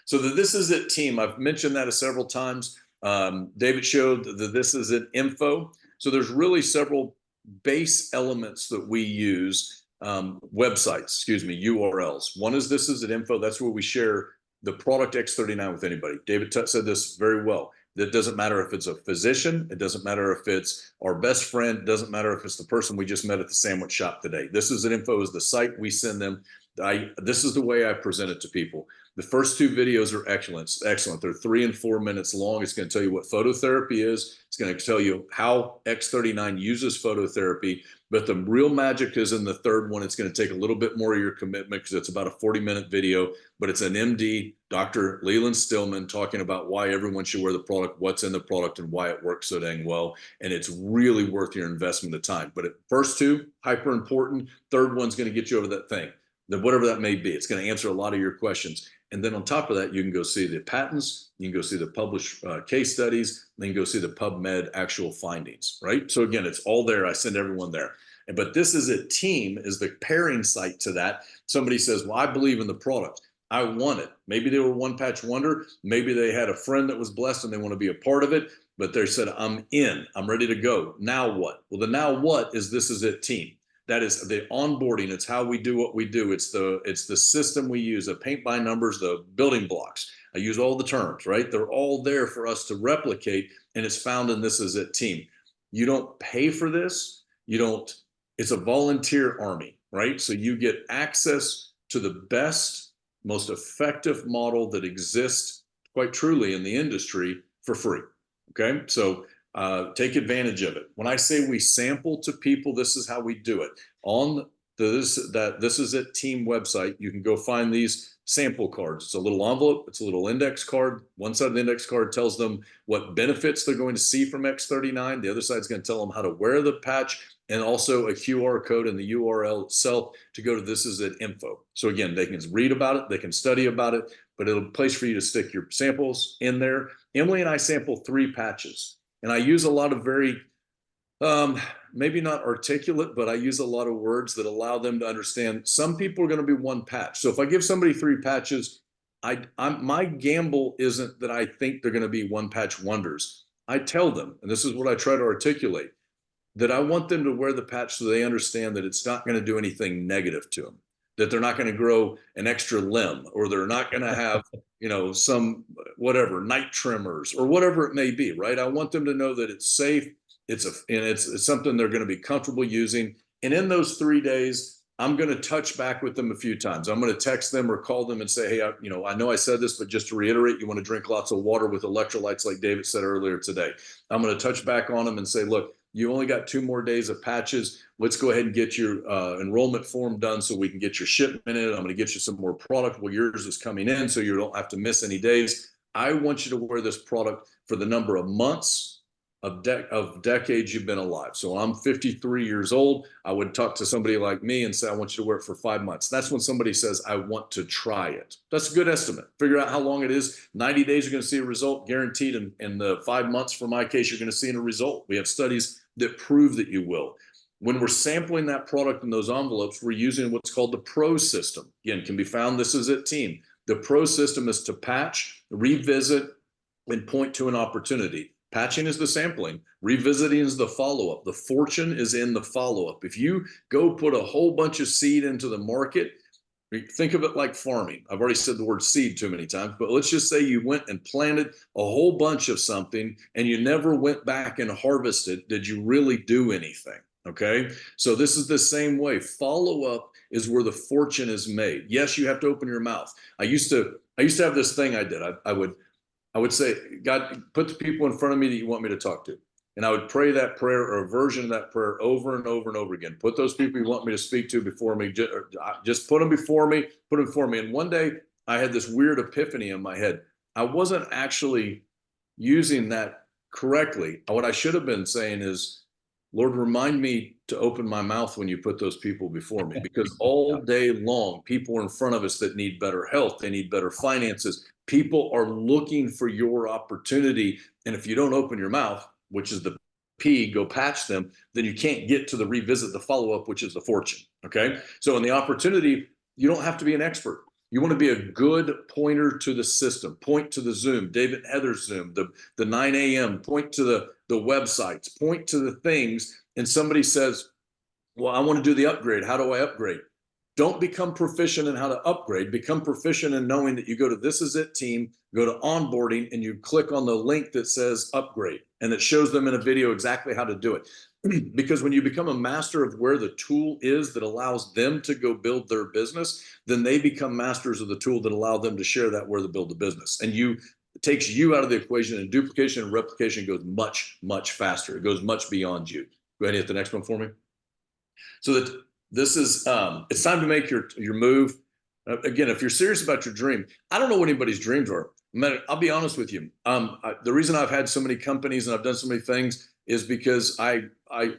So the This Is It team, I've mentioned that several times. David showed the This Is It info. So there's really several base elements that we use, websites, URLs. One is This Is It info. That's where we share the product X39 with anybody. David said this very well. That doesn't matter if it's a physician. It doesn't matter if it's our best friend. It doesn't matter if it's the person we just met at the sandwich shop today. This Is It info is the site we send them. This is the way I present it to people. The first two videos are excellent. They're 3 and 4 minutes long. It's going to tell you what phototherapy is. It's going to tell you how X39 uses phototherapy. But the real magic is in the third one. It's going to take a little bit more of your commitment because it's about a 40-minute video. But it's an MD, Dr. Leland Stillman, talking about why everyone should wear the product, what's in the product, and why it works so dang well. And it's really worth your investment of time. But first two, hyper important. Third one's going to get you over that thing. Whatever that may be, it's going to answer a lot of your questions. And then on top of that, you can go see the patents, you can go see the published case studies, then you can go see the PubMed actual findings, right? So again, it's all there. I send everyone there. But This Is It team is the pairing site to that. Somebody says, well, I believe in the product. I want it. Maybe they were one patch wonder. Maybe they had a friend that was blessed and they want to be a part of it, but they said, I'm in, I'm ready to go. Now what? Well, the now what is This Is It team. That is the onboarding. It's how we do what we do. It's the system we use, the paint by numbers, the building blocks. I use all the terms, right? They're all there for us to replicate, and it's found in This Is It team. You don't pay for this. It's a volunteer army, right? So you get access to the best, most effective model that exists quite truly in the industry for free, okay? So take advantage of it. When I say we sample to people, this is how we do it. On This Is It team website, you can go find these sample cards. It's a little envelope, it's a little index card. One side of the index card tells them what benefits they're going to see from X39. The other side is going to tell them how to wear the patch, and also a QR code in the URL itself to go to This Is It info. So again, they can read about it, they can study about it, but it'll be a place for you to stick your samples in there. Emily and I sample 3 patches. And I use a lot of very, maybe not articulate, but I use a lot of words that allow them to understand some people are going to be one patch. So if I give somebody 3 patches, my gamble isn't that I think they're going to be one patch wonders. I tell them, and this is what I try to articulate, that I want them to wear the patch so they understand that it's not going to do anything negative to them, that they're not going to grow an extra limb, or they're not going to have, some whatever, night tremors or whatever it may be, right? I want them to know that it's safe. It's something they're going to be comfortable using. And in those 3 days, I'm going to touch back with them a few times. I'm going to text them or call them and say, hey, I know I said this, but just to reiterate, you want to drink lots of water with electrolytes like David said earlier today. I'm going to touch back on them and say, look, you only got 2 more days of patches. Let's go ahead and get your enrollment form done so we can get your shipment in. I'm going to get you some more product while yours is coming in so you don't have to miss any days. I want you to wear this product for the number of months of decades you've been alive. So I'm 53 years old. I would talk to somebody like me and say, I want you to wear it for 5 months. That's when somebody says, I want to try it. That's a good estimate. Figure out how long it is. 90 days, you're going to see a result guaranteed. In the 5 months, for my case, you're going to see a result. We have studies that prove that you will. When we're sampling that product in those envelopes, we're using what's called the PRO system. Again, can be found, This Is It team. The PRO system is to patch, revisit, and point to an opportunity. Patching is the sampling. Revisiting is the follow-up. The fortune is in the follow-up. If you go put a whole bunch of seed into the market, think of it like farming. I've already said the word seed too many times, but let's just say you went and planted a whole bunch of something and you never went back and harvested. Did you really do anything? Okay. So this is the same way. Follow-up is where the fortune is made. Yes, you have to open your mouth. I used to have this thing I did. I would say, God, put the people in front of me that you want me to talk to. And I would pray that prayer or a version of that prayer over and over and over again. Put those people you want me to speak to before me. Just put them before me, put them before me. And one day I had this weird epiphany in my head. I wasn't actually using that correctly. What I should have been saying is, Lord, remind me to open my mouth when you put those people before me, because all day long, people are in front of us that need better health. They need better finances. People are looking for your opportunity. And if you don't open your mouth, which is the P, go patch them, then you can't get to the revisit, the follow-up, which is the fortune. Okay. So in the opportunity, you don't have to be an expert. You want to be a good pointer to the system, point to the Zoom, David Heather's Zoom, the 9 a.m., point to the websites, point to the things. And somebody says, well, I want to do the upgrade. How do I upgrade? Don't become proficient in how to upgrade. Become proficient in knowing that you go to This Is It team, go to onboarding, and you click on the link that says upgrade, and it shows them in a video exactly how to do it. Because when you become a master of where the tool is that allows them to go build their business, then they become masters of the tool that allow them to share that where to build the business. And it takes you out of the equation, and duplication and replication goes much, much faster. It goes much beyond you. Go ahead and hit the next one for me. So that this is, it's time to make your move. Again, if you're serious about your dream, I don't know what anybody's dreams are. I'll be honest with you. The reason I've had so many companies and I've done so many things is because I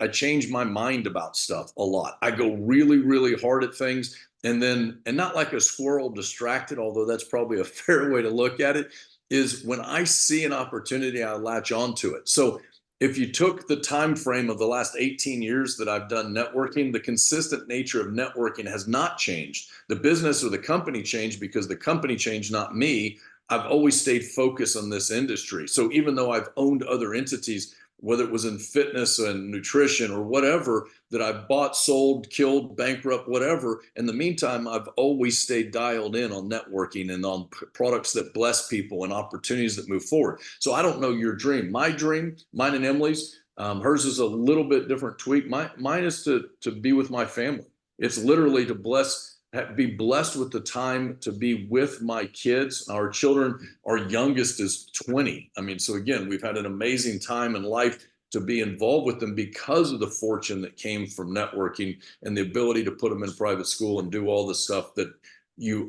change my mind about stuff a lot. I go really, really hard at things, and not like a squirrel distracted, although that's probably a fair way to look at it, is when I see an opportunity, I latch onto it. So if you took the time frame of the last 18 years that I've done networking, the consistent nature of networking has not changed. The business or the company changed because the company changed, not me. I've always stayed focused on this industry. So even though I've owned other entities, whether it was in fitness and nutrition or whatever, that I've bought, sold, killed, bankrupt, whatever, in the meantime, I've always stayed dialed in on networking and on products that bless people and opportunities that move forward. So I don't know your dream. My dream, mine and Emily's, hers is a little bit different tweak. Mine is to be with my family. It's literally to be blessed with the time to be with my kids. Our children, our youngest is 20. I mean, so again, we've had an amazing time in life to be involved with them because of the fortune that came from networking and the ability to put them in private school and do all the stuff that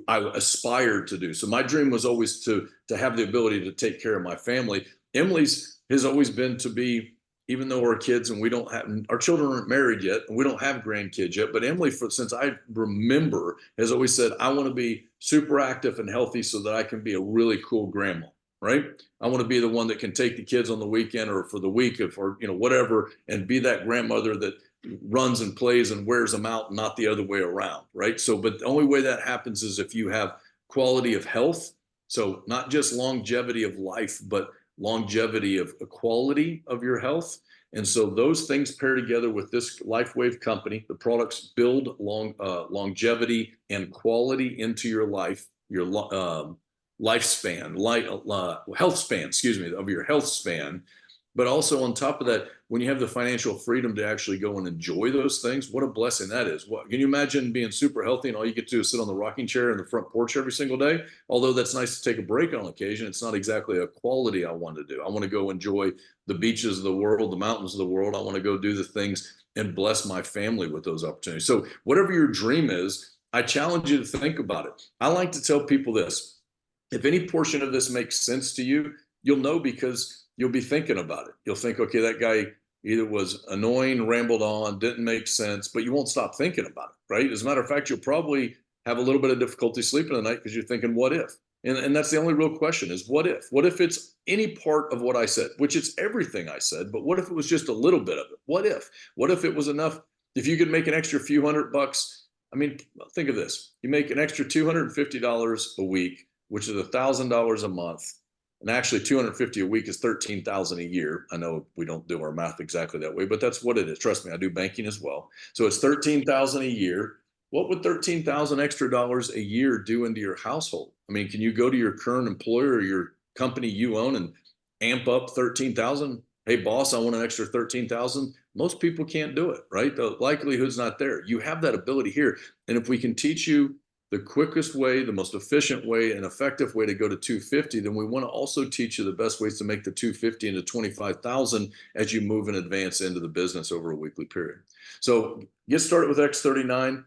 I aspired to do. So my dream was always to have the ability to take care of my family. Emily's has always been to be, even though we're kids and our children aren't married yet and we don't have grandkids yet, but Emily, since I remember, has always said, I want to be super active and healthy so that I can be a really cool grandma, right? I want to be the one that can take the kids on the weekend or for the week or whatever, and be that grandmother that runs and plays and wears them out, not the other way around, right? So, but the only way that happens is if you have quality of health. So not just longevity of life, but longevity of quality of your health. And so those things pair together with this LifeWave company. The products build longevity and quality into your life, your lifespan, health span, of your health span. But also on top of that, when you have the financial freedom to actually go and enjoy those things, what a blessing that is. Can you imagine being super healthy and all you get to do is sit on the rocking chair in the front porch every single day? Although that's nice to take a break on occasion, it's not exactly a quality I want to do. I want to go enjoy the beaches of the world, the mountains of the world. I want to go do the things and bless my family with those opportunities. So whatever your dream is, I challenge you to think about it. I like to tell people this. If any portion of this makes sense to you, you'll know because you'll be thinking about it. You'll think, okay, that guy either was annoying, rambled on, didn't make sense, but you won't stop thinking about it, right? As a matter of fact, you'll probably have a little bit of difficulty sleeping at night because you're thinking, what if? And that's the only real question is what if? What if it's any part of what I said, which it's everything I said, but what if it was just a little bit of it? What if? What if it was enough? If you could make an extra few $100, I mean, think of this. You make an extra $250 a week, which is $1,000 a month. And actually 250 a week is 13,000 a year. I know we don't do our math exactly that way, but that's what it is. Trust me, I do banking as well. So it's 13,000 a year. What would 13,000 extra dollars a year do into your household? I mean, can you go to your current employer or your company you own and amp up 13,000? Hey boss, I want an extra 13,000. Most people can't do it, right? The likelihood's not there. You have that ability here. And if we can teach you the quickest way, the most efficient way and effective way to go to 250, then we want to also teach you the best ways to make the 250 into 25,000 as you move and advance into the business over a weekly period. So get started with X39.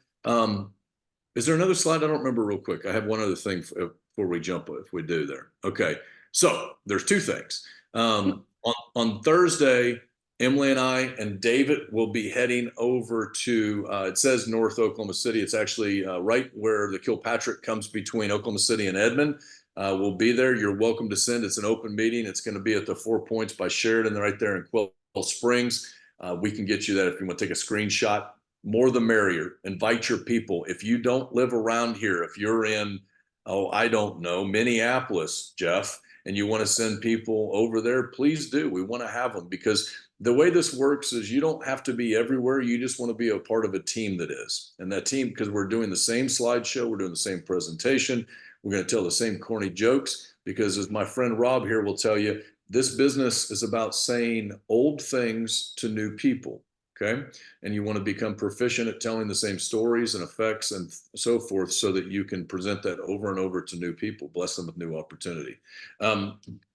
Is there another slide? I don't remember real quick. I have one other thing before we jump, if we do there. Okay. So there's two things. On Thursday, Emily and I and David will be heading over to, it says North Oklahoma City. It's actually right where the Kilpatrick comes between Oklahoma City and Edmond. will be there. You're welcome to send. It's an open meeting. It's going to be at the 4 Points by Sheridan right there in Quill Springs. We can get you that if you want to take a screenshot. More the merrier. Invite your people. If you don't live around here, if you're in, I don't know, Minneapolis, Jeff, and you want to send people over there, please do. We want to have them, because the way this works is you don't have to be everywhere. You just want to be a part of a team that is. And that team, because we're doing the same slideshow, we're doing the same presentation, we're going to tell the same corny jokes, because as my friend Rob here will tell you, this business is about saying old things to new people. Okay. And you want to become proficient at telling the same stories and effects and so forth, so that you can present that over and over to new people, bless them with new opportunity.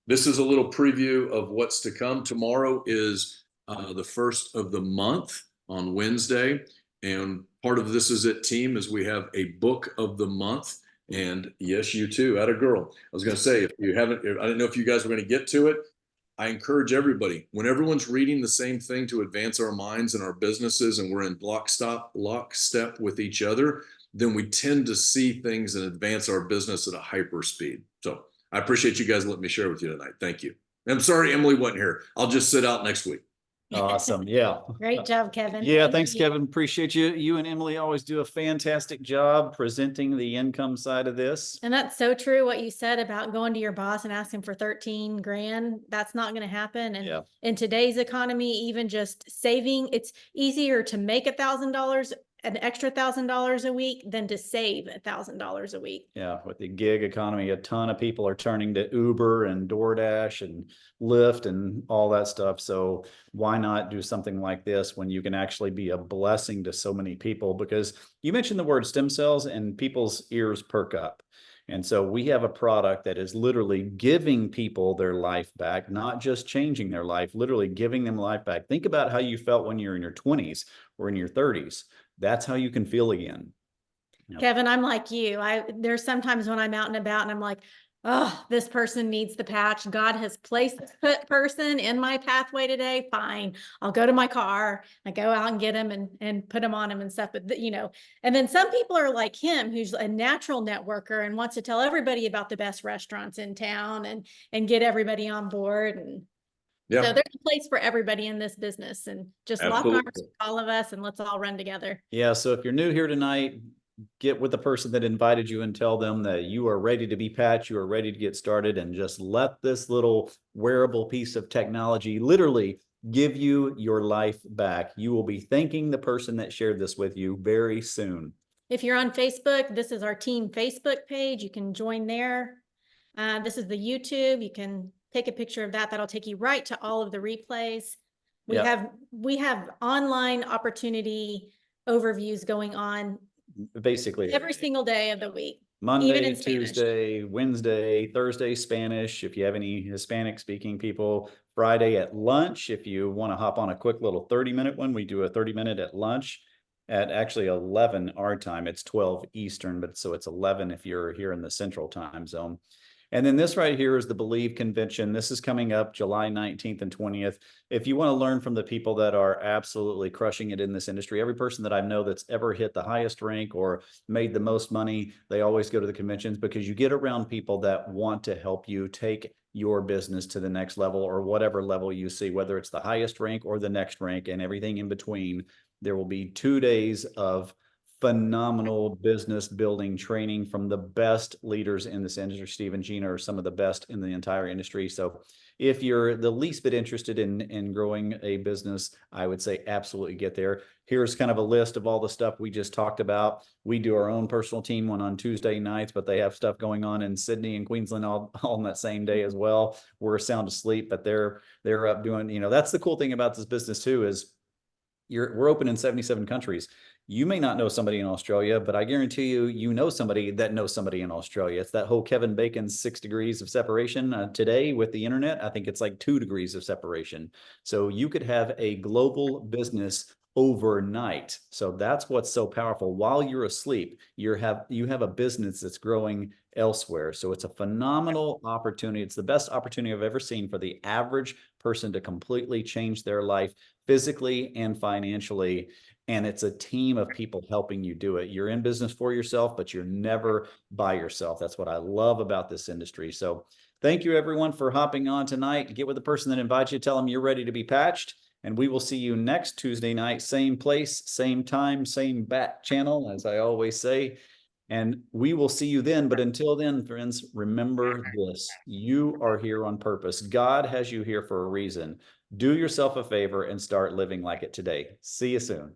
This is a little preview of what's to come. Tomorrow is the first of the month on Wednesday. And part of this is at team is we have a book of the month. And yes, you too, atta girl. I was going to say, if you haven't, I didn't know if you guys were going to get to it. I encourage everybody, when everyone's reading the same thing to advance our minds and our businesses, and we're in lockstep with each other, then we tend to see things and advance our business at a hyper speed. So I appreciate you guys letting me share with you tonight. Thank you. I'm sorry Emily wasn't here. I'll just sit out next week. Awesome. Yeah. Great job, Kevin. Yeah. Thank Thanks, you. Kevin. Appreciate you. You and Emily always do a fantastic job presenting the income side of this. And that's so true what you said about going to your boss and asking for 13 grand. That's not going to happen. And Yeah. in today's economy, even just saving, it's easier to make $1,000, an extra $1,000 a week than to save $1,000 a week. Yeah, with the gig economy, a ton of people are turning to Uber and DoorDash and Lyft and all that stuff. So why not do something like this when you can actually be a blessing to so many people? Because you mentioned the word stem cells and people's ears perk up. And so we have a product that is literally giving people their life back, not just changing their life, literally giving them life back. Think about how you felt when you're in your 20s or in your 30s. That's how you can feel again. Yep. Kevin, I'm like you. There's sometimes when I'm out and about and I'm like, oh, this person needs the patch. God has placed this person in my pathway today. Fine. I'll go to my car. I go out and get him and put him on him and stuff. But and then some people are like him, who's a natural networker and wants to tell everybody about the best restaurants in town and get everybody on board. And yeah. So there's a place for everybody in this business, and just Absolutely. lock arms with all of us and let's all run together. Yeah. So if you're new here tonight, get with the person that invited you and tell them that you are ready to be patched, you are ready to get started, and just let this little wearable piece of technology literally give you your life back. You will be thanking the person that shared this with you very soon. If you're on Facebook, this is our team Facebook page. You can join there. This is the YouTube. You can take a picture of that. That'll take you right to all of the replays. We have online opportunity overviews going on basically every single day of the week. Monday, Tuesday, Wednesday, Thursday, Spanish. If you have any Hispanic speaking people, Friday at lunch. If you want to hop on a quick little 30-minute one, we do a 30-minute at lunch at actually 11 our time. It's 12 Eastern, but so it's 11 if you're here in the Central time zone. And then this right here is the Believe Convention. This is coming up July 19th and 20th. If you want to learn from the people that are absolutely crushing it in this industry, every person that I know that's ever hit the highest rank or made the most money, they always go to the conventions, because you get around people that want to help you take your business to the next level, or whatever level you see, whether it's the highest rank or the next rank and everything in between. There will be 2 days of phenomenal business building training from the best leaders in this industry. Steve and Gina are some of the best in the entire industry. So if you're the least bit interested in growing a business, I would say absolutely get there. Here's kind of a list of all the stuff we just talked about. We do our own personal team one on Tuesday nights, but they have stuff going on in Sydney and Queensland all on that same day as well. We're sound asleep, but they're up doing, that's the cool thing about this business too, is we're open in 77 countries. You may not know somebody in Australia, but I guarantee you know somebody that knows somebody in Australia. It's that whole Kevin Bacon's 6 degrees of separation. Today with the internet, I think it's like 2 degrees of separation. So you could have a global business overnight. So that's what's so powerful. While you're asleep, you have a business that's growing elsewhere. So it's a phenomenal opportunity. It's the best opportunity I've ever seen for the average person to completely change their life physically and financially. and it's a team of people helping you do it. You're in business for yourself, but you're never by yourself. That's what I love about this industry. So thank you everyone for hopping on tonight. Get with the person that invites you, tell them you're ready to be patched, and we will see you next Tuesday night, same place, same time, same bat channel, as I always say. And we will see you then. But until then, friends, remember this: you are here on purpose. God has you here for a reason. Do yourself a favor and start living like it today. See you soon.